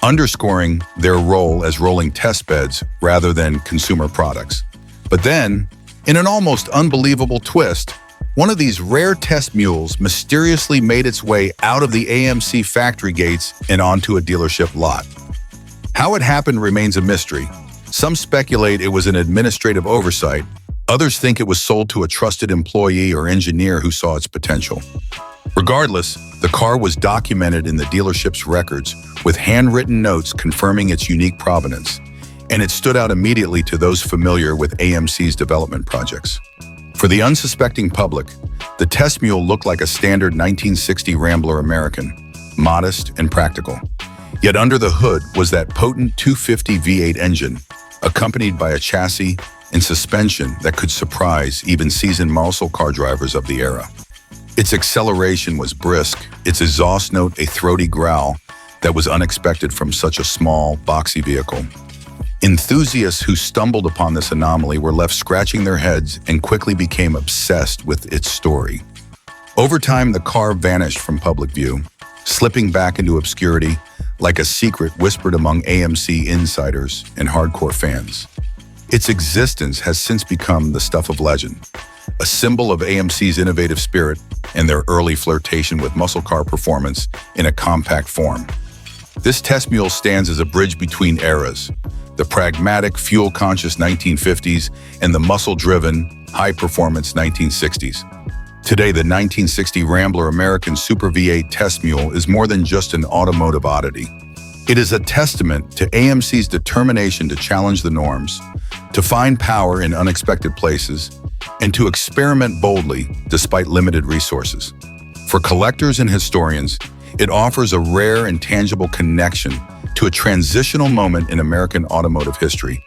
underscoring their role as rolling test beds rather than consumer products. But then, in an almost unbelievable twist, one of these rare test mules mysteriously made its way out of the AMC factory gates and onto a dealership lot. How it happened remains a mystery. Some speculate it was an administrative oversight. Others think it was sold to a trusted employee or engineer who saw its potential. Regardless, the car was documented in the dealership's records with handwritten notes confirming its unique provenance, and it stood out immediately to those familiar with AMC's development projects. For the unsuspecting public, the test mule looked like a standard 1960 Rambler American, modest and practical. Yet under the hood was that potent 250 V8 engine, accompanied by a chassis and suspension that could surprise even seasoned muscle car drivers of the era. Its acceleration was brisk, its exhaust note a throaty growl that was unexpected from such a small, boxy vehicle. Enthusiasts who stumbled upon this anomaly were left scratching their heads and quickly became obsessed with its story. Over time, the car vanished from public view, slipping back into obscurity like a secret whispered among AMC insiders and hardcore fans. Its existence has since become the stuff of legend, a symbol of AMC's innovative spirit and their early flirtation with muscle car performance in a compact form. This test mule stands as a bridge between eras, the pragmatic, fuel-conscious 1950s and the muscle-driven, high-performance 1960s. Today, the 1960 Rambler American Super V8 test mule is more than just an automotive oddity. It is a testament to AMC's determination to challenge the norms, to find power in unexpected places, and to experiment boldly despite limited resources. For collectors and historians, it offers a rare and tangible connection to a transitional moment in American automotive history,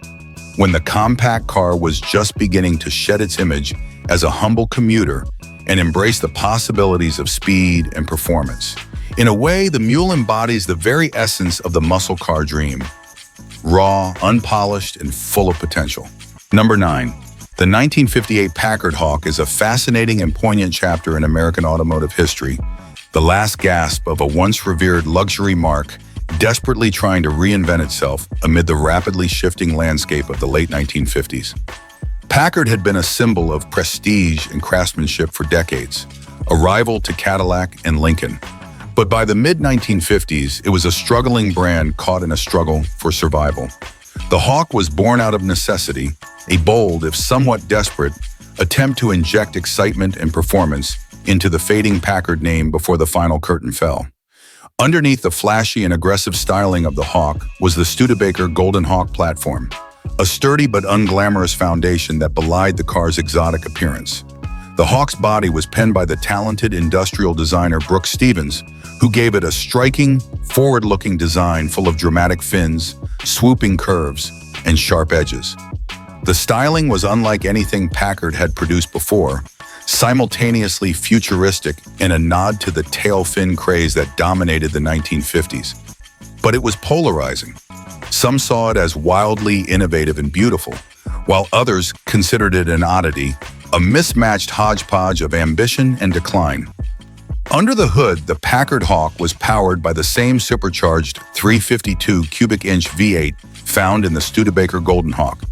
when the compact car was just beginning to shed its image as a humble commuter and embrace the possibilities of speed and performance. In a way, the mule embodies the very essence of the muscle car dream, raw, unpolished, and full of potential. Number 9. The 1958 Packard Hawk is a fascinating and poignant chapter in American automotive history, the last gasp of a once revered luxury marque desperately trying to reinvent itself amid the rapidly shifting landscape of the late 1950s. Packard had been a symbol of prestige and craftsmanship for decades, a rival to Cadillac and Lincoln. But by the mid-1950s, it was a struggling brand caught in a struggle for survival. The Hawk was born out of necessity, a bold, if somewhat desperate, attempt to inject excitement and performance into the fading Packard name before the final curtain fell. Underneath the flashy and aggressive styling of the Hawk was the Studebaker Golden Hawk platform, a sturdy but unglamorous foundation that belied the car's exotic appearance. The Hawk's body was penned by the talented industrial designer Brooks Stevens, who gave it a striking, forward-looking design full of dramatic fins, swooping curves, and sharp edges. The styling was unlike anything Packard had produced before, simultaneously futuristic and a nod to the tail fin craze that dominated the 1950s. But it was polarizing. Some saw it as wildly innovative and beautiful, while others considered it an oddity, a mismatched hodgepodge of ambition and decline. Under the hood, the Packard Hawk was powered by the same supercharged 352 cubic inch V8 found in the Studebaker Golden Hawk,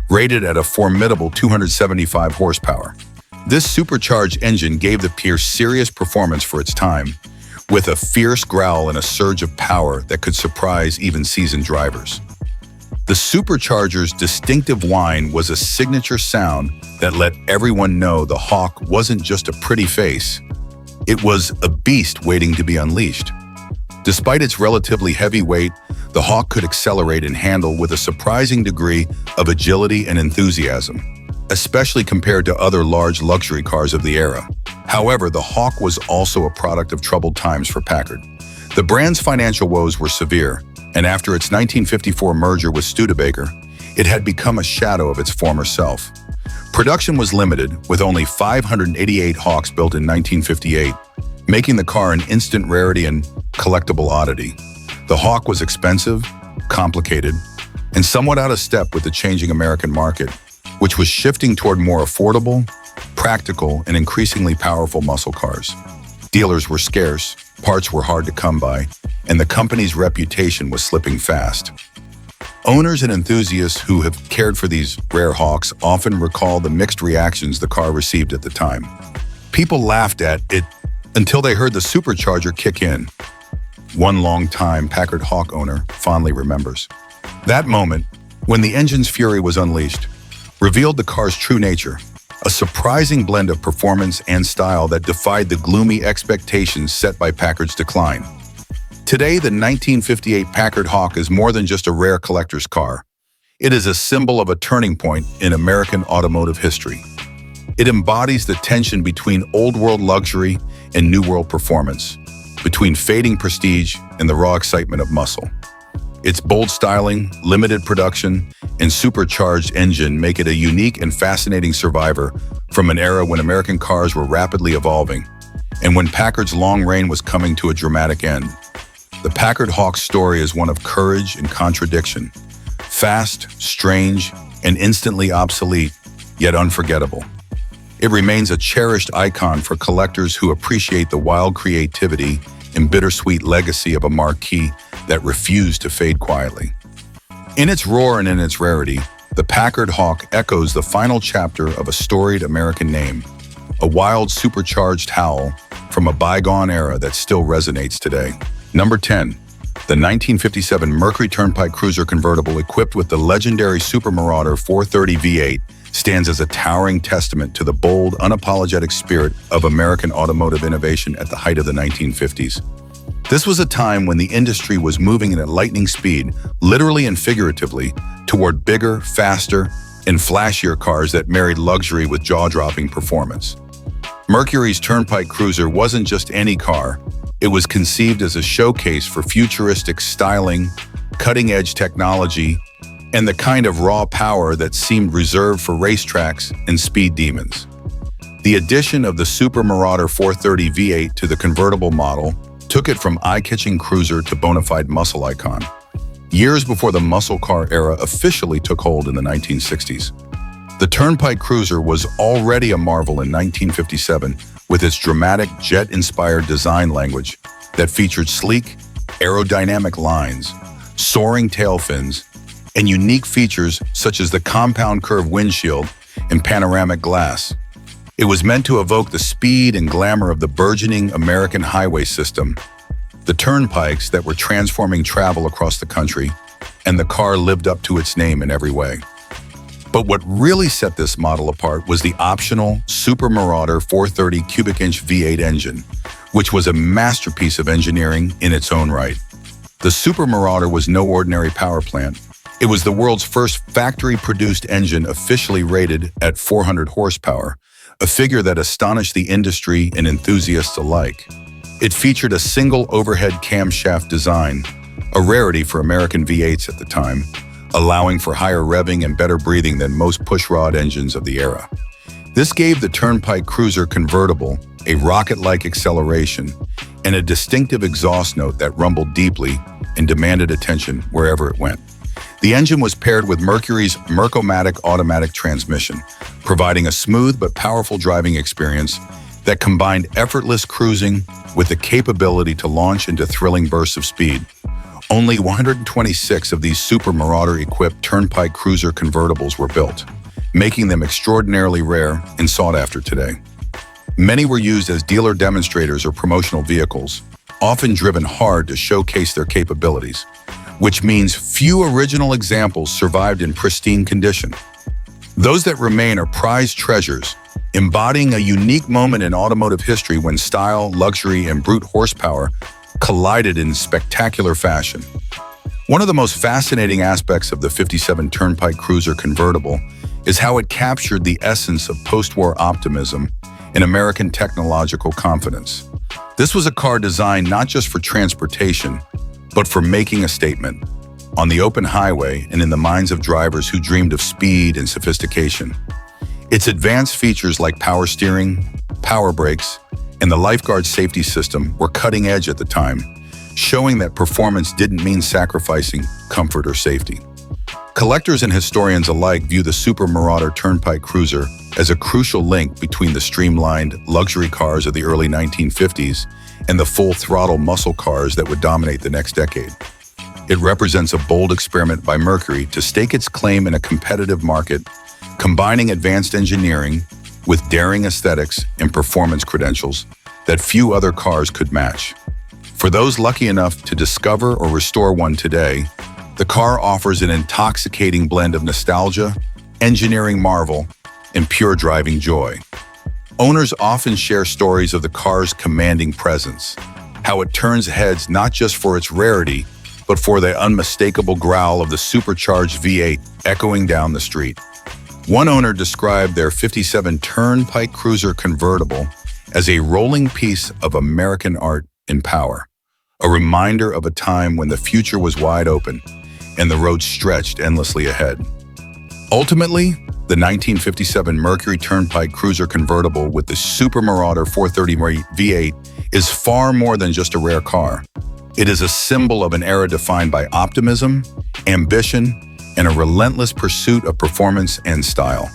rated at a formidable 275 horsepower. This supercharged engine gave the Pierce serious performance for its time, with a fierce growl and a surge of power that could surprise even seasoned drivers. The supercharger's distinctive whine was a signature sound that let everyone know the Hawk wasn't just a pretty face. It was a beast waiting to be unleashed. Despite its relatively heavy weight, the Hawk could accelerate and handle with a surprising degree of agility and enthusiasm, especially compared to other large luxury cars of the era. However, the Hawk was also a product of troubled times for Packard. The brand's financial woes were severe, and after its 1954 merger with Studebaker, it had become a shadow of its former self. Production was limited, with only 588 Hawks built in 1958, making the car an instant rarity and collectible oddity. The Hawk was expensive, complicated, and somewhat out of step with the changing American market, which was shifting toward more affordable, practical, and increasingly powerful muscle cars. Dealers were scarce, parts were hard to come by, and the company's reputation was slipping fast. Owners and enthusiasts who have cared for these rare Hawks often recall the mixed reactions the car received at the time. People laughed at it until they heard the supercharger kick in. One long-time Packard Hawk owner fondly remembers. That moment, when the engine's fury was unleashed, revealed the car's true nature, a surprising blend of performance and style that defied the gloomy expectations set by Packard's decline. Today, the 1958 Packard Hawk is more than just a rare collector's car. It is a symbol of a turning point in American automotive history. It embodies the tension between old-world luxury and new-world performance, between fading prestige and the raw excitement of muscle. Its bold styling, limited production, and supercharged engine make it a unique and fascinating survivor from an era when American cars were rapidly evolving, and when Packard's long reign was coming to a dramatic end. The Packard Hawk's story is one of courage and contradiction, fast, strange, and instantly obsolete, yet unforgettable. It remains a cherished icon for collectors who appreciate the wild creativity and bittersweet legacy of a marquee that refused to fade quietly. In its roar and in its rarity, the Packard Hawk echoes the final chapter of a storied American name, a wild supercharged howl from a bygone era that still resonates today. Number 10. The 1957 Mercury Turnpike Cruiser convertible equipped with the legendary Super Marauder 430 V8 stands as a towering testament to the bold, unapologetic spirit of American automotive innovation at the height of the 1950s. This was a time when the industry was moving at lightning speed, literally and figuratively, toward bigger, faster, and flashier cars that married luxury with jaw-dropping performance. Mercury's Turnpike Cruiser wasn't just any car. It was conceived as a showcase for futuristic styling, cutting-edge technology, and the kind of raw power that seemed reserved for racetracks and speed demons. The addition of the Super Marauder 430 V8 to the convertible model took it from eye-catching cruiser to bona fide muscle icon, years before the muscle car era officially took hold in the 1960s. The Turnpike Cruiser was already a marvel in 1957 with its dramatic jet-inspired design language that featured sleek, aerodynamic lines, soaring tail fins, and unique features such as the compound curve windshield and panoramic glass. It was meant to evoke the speed and glamour of the burgeoning American highway system, the turnpikes that were transforming travel across the country, and the car lived up to its name in every way. But what really set this model apart was the optional Super Marauder 430 cubic inch V8 engine, which was a masterpiece of engineering in its own right. The Super Marauder was no ordinary power plant. It was the world's first factory-produced engine officially rated at 400 horsepower, a figure that astonished the industry and enthusiasts alike. It featured a single overhead camshaft design, a rarity for American V8s at the time, allowing for higher revving and better breathing than most pushrod engines of the era. This gave the Turnpike Cruiser convertible a rocket-like acceleration and a distinctive exhaust note that rumbled deeply and demanded attention wherever it went. The engine was paired with Mercury's Mercomatic automatic transmission, providing a smooth but powerful driving experience that combined effortless cruising with the capability to launch into thrilling bursts of speed. Only 126 of these Super Marauder-equipped Turnpike Cruiser convertibles were built, making them extraordinarily rare and sought after today. Many were used as dealer demonstrators or promotional vehicles, often driven hard to showcase their capabilities, which means few original examples survived in pristine condition. Those that remain are prized treasures, embodying a unique moment in automotive history when style, luxury, and brute horsepower collided in spectacular fashion. One of the most fascinating aspects of the '57 Turnpike Cruiser convertible is how it captured the essence of post-war optimism and American technological confidence. This was a car designed not just for transportation, but for making a statement on the open highway and in the minds of drivers who dreamed of speed and sophistication. Its advanced features like power steering, power brakes, and the lifeguard safety system were cutting edge at the time, showing that performance didn't mean sacrificing comfort or safety. Collectors and historians alike view the Super Marauder Turnpike Cruiser as a crucial link between the streamlined luxury cars of the early 1950s and the full-throttle muscle cars that would dominate the next decade. It represents a bold experiment by Mercury to stake its claim in a competitive market, combining advanced engineering with daring aesthetics and performance credentials that few other cars could match. For those lucky enough to discover or restore one today, the car offers an intoxicating blend of nostalgia, engineering marvel, and pure driving joy. Owners often share stories of the car's commanding presence, how it turns heads not just for its rarity, but for the unmistakable growl of the supercharged V8 echoing down the street. One owner described their '57 Turnpike Cruiser convertible as a rolling piece of American art and power, a reminder of a time when the future was wide open and the road stretched endlessly ahead. Ultimately, the 1957 Mercury Turnpike Cruiser convertible with the Super Marauder 430 V8 is far more than just a rare car. It is a symbol of an era defined by optimism, ambition, and a relentless pursuit of performance and style.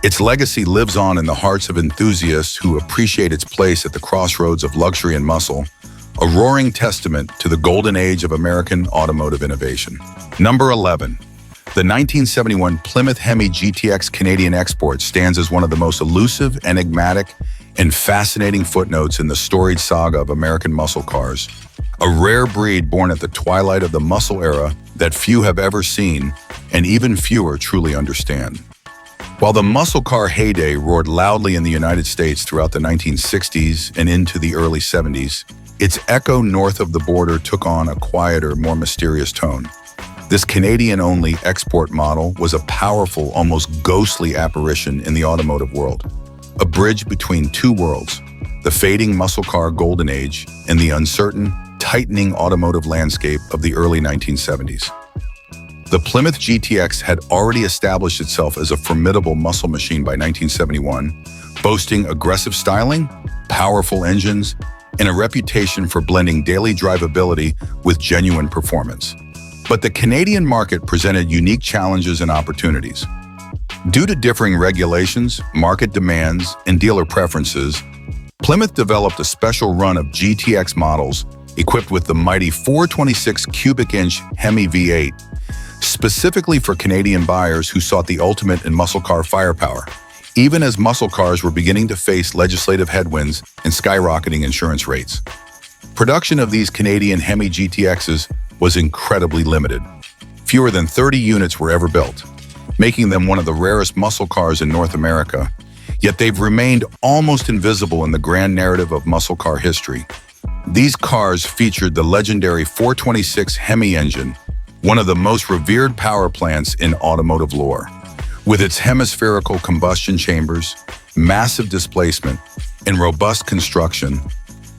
Its legacy lives on in the hearts of enthusiasts who appreciate its place at the crossroads of luxury and muscle, a roaring testament to the golden age of American automotive innovation. Number 11. The 1971 Plymouth Hemi GTX Canadian export stands as one of the most elusive, enigmatic, and fascinating footnotes in the storied saga of American muscle cars. A rare breed born at the twilight of the muscle era that few have ever seen, and even fewer truly understand. While the muscle car heyday roared loudly in the United States throughout the 1960s and into the early 70s, its echo north of the border took on a quieter, more mysterious tone. This Canadian-only export model was a powerful, almost ghostly apparition in the automotive world, a bridge between two worlds, the fading muscle car golden age and the uncertain, tightening automotive landscape of the early 1970s. The Plymouth GTX had already established itself as a formidable muscle machine by 1971, boasting aggressive styling, powerful engines, and a reputation for blending daily drivability with genuine performance. But the Canadian market presented unique challenges and opportunities. Due to differing regulations, market demands, and dealer preferences, Plymouth developed a special run of GTX models equipped with the mighty 426 cubic inch Hemi V8, specifically for Canadian buyers who sought the ultimate in muscle car firepower, even as muscle cars were beginning to face legislative headwinds and skyrocketing insurance rates. Production of these Canadian Hemi GTXs was incredibly limited. Fewer than 30 units were ever built, making them one of the rarest muscle cars in North America, yet they've remained almost invisible in the grand narrative of muscle car history. These cars featured the legendary 426 Hemi engine, one of the most revered power plants in automotive lore. With its hemispherical combustion chambers, massive displacement, and robust construction,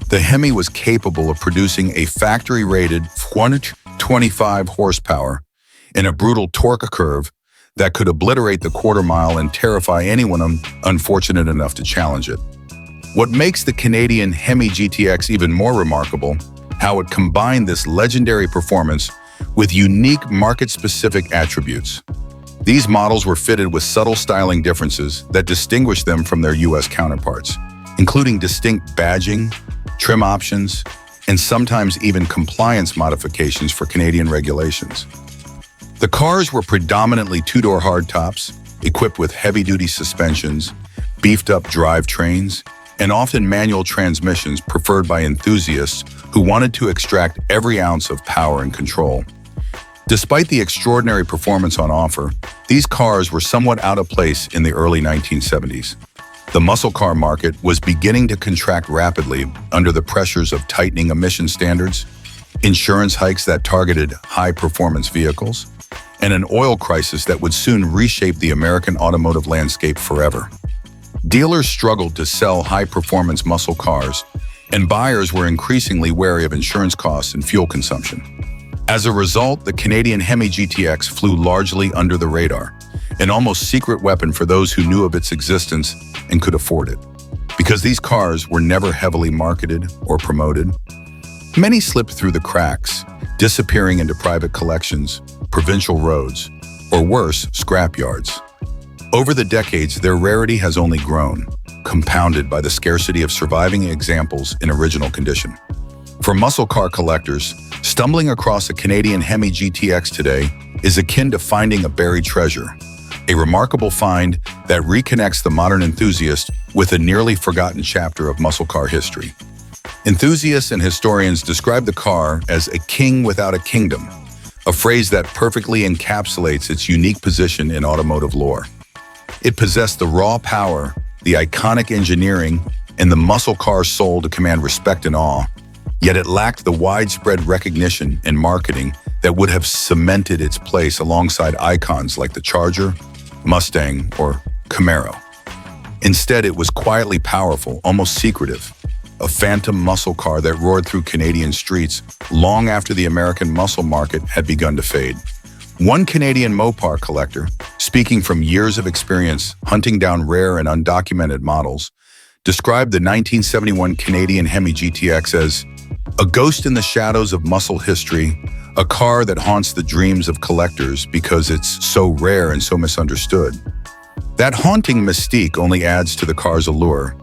the Hemi was capable of producing a factory-rated 125 horsepower and a brutal torque curve that could obliterate the quarter mile and terrify anyone unfortunate enough to challenge it. What makes the Canadian Hemi GTX even more remarkable, how it combined this legendary performance with unique market-specific attributes. These models were fitted with subtle styling differences that distinguished them from their US counterparts, including distinct badging, trim options, and sometimes even compliance modifications for Canadian regulations. The cars were predominantly two-door hardtops, equipped with heavy-duty suspensions, beefed-up drivetrains, and often manual transmissions preferred by enthusiasts who wanted to extract every ounce of power and control. Despite the extraordinary performance on offer, these cars were somewhat out of place in the early 1970s. The muscle car market was beginning to contract rapidly under the pressures of tightening emission standards, insurance hikes that targeted high-performance vehicles, and an oil crisis that would soon reshape the American automotive landscape forever. Dealers struggled to sell high-performance muscle cars, and buyers were increasingly wary of insurance costs and fuel consumption. As a result, the Canadian Hemi GTX flew largely under the radar, an almost secret weapon for those who knew of its existence and could afford it. Because these cars were never heavily marketed or promoted, many slipped through the cracks, disappearing into private collections, provincial roads, or worse, scrap yards. Over the decades, their rarity has only grown, compounded by the scarcity of surviving examples in original condition. For muscle car collectors, stumbling across a Canadian Hemi GTX today is akin to finding a buried treasure, a remarkable find that reconnects the modern enthusiast with a nearly forgotten chapter of muscle car history. Enthusiasts and historians describe the car as a king without a kingdom, a phrase that perfectly encapsulates its unique position in automotive lore. It possessed the raw power, the iconic engineering, and the muscle car soul to command respect and awe, yet it lacked the widespread recognition and marketing that would have cemented its place alongside icons like the Charger, Mustang, or Camaro. Instead, it was quietly powerful, almost secretive, a phantom muscle car that roared through Canadian streets long after the American muscle market had begun to fade. One Canadian Mopar collector, speaking from years of experience hunting down rare and undocumented models, described the 1971 Canadian Hemi GTX as a ghost in the shadows of muscle history, a car that haunts the dreams of collectors because it's so rare and so misunderstood. That haunting mystique only adds to the car's allure,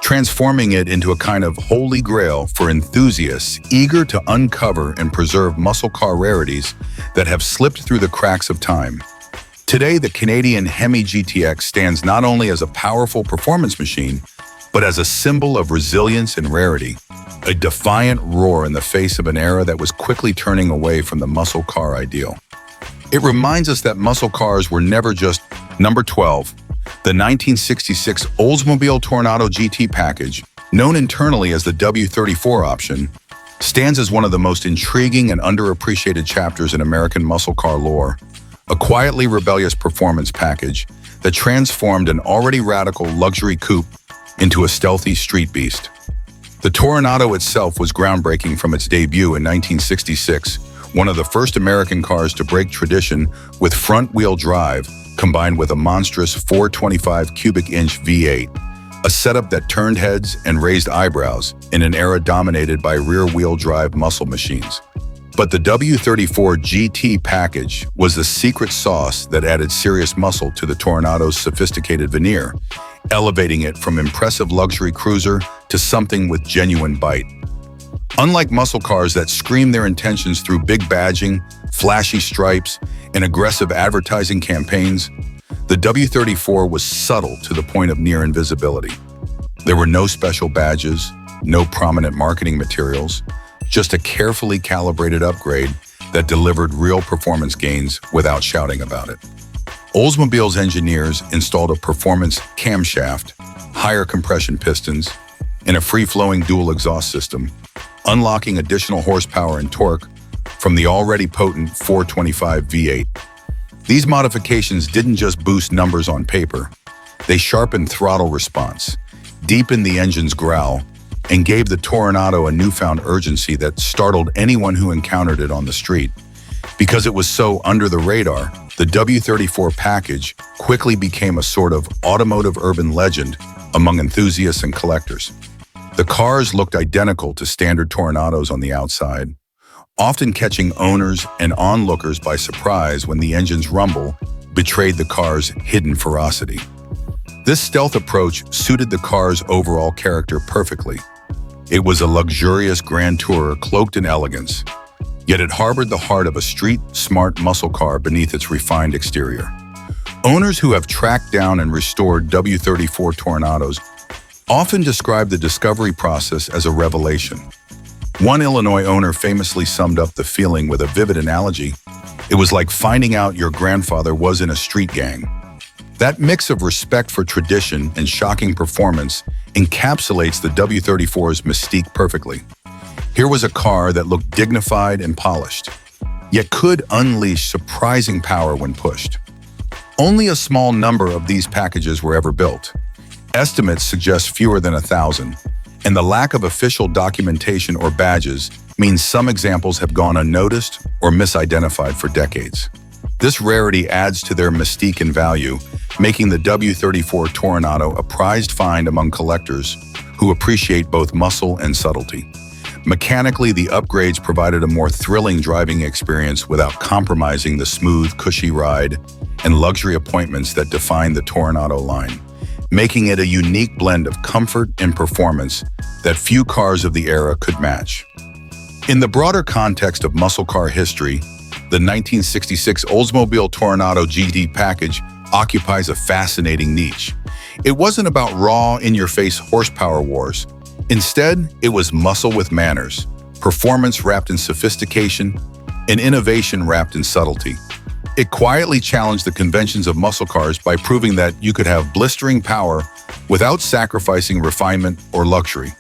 transforming it into a kind of holy grail for enthusiasts eager to uncover and preserve muscle car rarities that have slipped through the cracks of time. Today, the Canadian Hemi GTX stands not only as a powerful performance machine, but as a symbol of resilience and rarity, a defiant roar in the face of an era that was quickly turning away from the muscle car ideal. It reminds us that muscle cars were never just number 12. The 1966 Oldsmobile Toronado GT package, known internally as the W34 option, stands as one of the most intriguing and underappreciated chapters in American muscle car lore, a quietly rebellious performance package that transformed an already radical luxury coupe into a stealthy street beast. The Toronado itself was groundbreaking from its debut in 1966, one of the first American cars to break tradition with front-wheel drive combined with a monstrous 425 cubic inch V8, a setup that turned heads and raised eyebrows in an era dominated by rear-wheel drive muscle machines. But the W34 GT package was the secret sauce that added serious muscle to the Toronado's sophisticated veneer, elevating it from impressive luxury cruiser to something with genuine bite. Unlike muscle cars that scream their intentions through big badging, flashy stripes, and aggressive advertising campaigns, the W34 was subtle to the point of near invisibility. There were no special badges, no prominent marketing materials, just a carefully calibrated upgrade that delivered real performance gains without shouting about it. Oldsmobile's engineers installed a performance camshaft, higher compression pistons, and a free-flowing dual exhaust system, unlocking additional horsepower and torque from the already potent 425 V8. These modifications didn't just boost numbers on paper, they sharpened throttle response, deepened the engine's growl, and gave the Toronado a newfound urgency that startled anyone who encountered it on the street. Because it was so under the radar, the W34 package quickly became a sort of automotive urban legend among enthusiasts and collectors. The cars looked identical to standard Toronados on the outside, often catching owners and onlookers by surprise when the engine's rumble betrayed the car's hidden ferocity. This stealth approach suited the car's overall character perfectly. It was a luxurious grand tourer cloaked in elegance, yet it harbored the heart of a street-smart muscle car beneath its refined exterior. Owners who have tracked down and restored W34 Toronados often describe the discovery process as a revelation. One Illinois owner famously summed up the feeling with a vivid analogy. It was like finding out your grandfather was in a street gang. That mix of respect for tradition and shocking performance encapsulates the W34's mystique perfectly. Here was a car that looked dignified and polished, yet could unleash surprising power when pushed. Only a small number of these packages were ever built. Estimates suggest fewer than 1,000, and the lack of official documentation or badges means some examples have gone unnoticed or misidentified for decades. This rarity adds to their mystique and value, making the W34 Toronado a prized find among collectors who appreciate both muscle and subtlety. Mechanically, the upgrades provided a more thrilling driving experience without compromising the smooth, cushy ride and luxury appointments that define the Toronado line, making it a unique blend of comfort and performance that few cars of the era could match. In the broader context of muscle car history, the 1966 Oldsmobile Toronado GT package occupies a fascinating niche. It wasn't about raw, in-your-face horsepower wars. Instead, it was muscle with manners, performance wrapped in sophistication, and innovation wrapped in subtlety. It quietly challenged the conventions of muscle cars by proving that you could have blistering power without sacrificing refinement or luxury.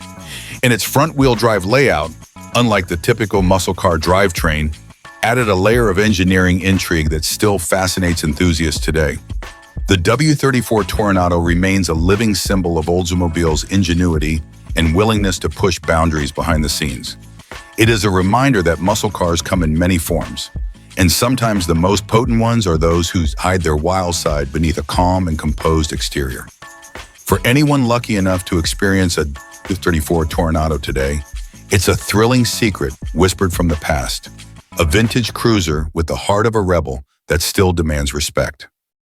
And its front-wheel drive layout, unlike the typical muscle car drivetrain, added a layer of engineering intrigue that still fascinates enthusiasts today. The W34 Toronado remains a living symbol of Oldsmobile's ingenuity and willingness to push boundaries behind the scenes. It is a reminder that muscle cars come in many forms, and sometimes the most potent ones are those who hide their wild side beneath a calm and composed exterior. For anyone lucky enough to experience a W34 Toronado today, it's a thrilling secret whispered from the past, a vintage cruiser with the heart of a rebel that still demands respect.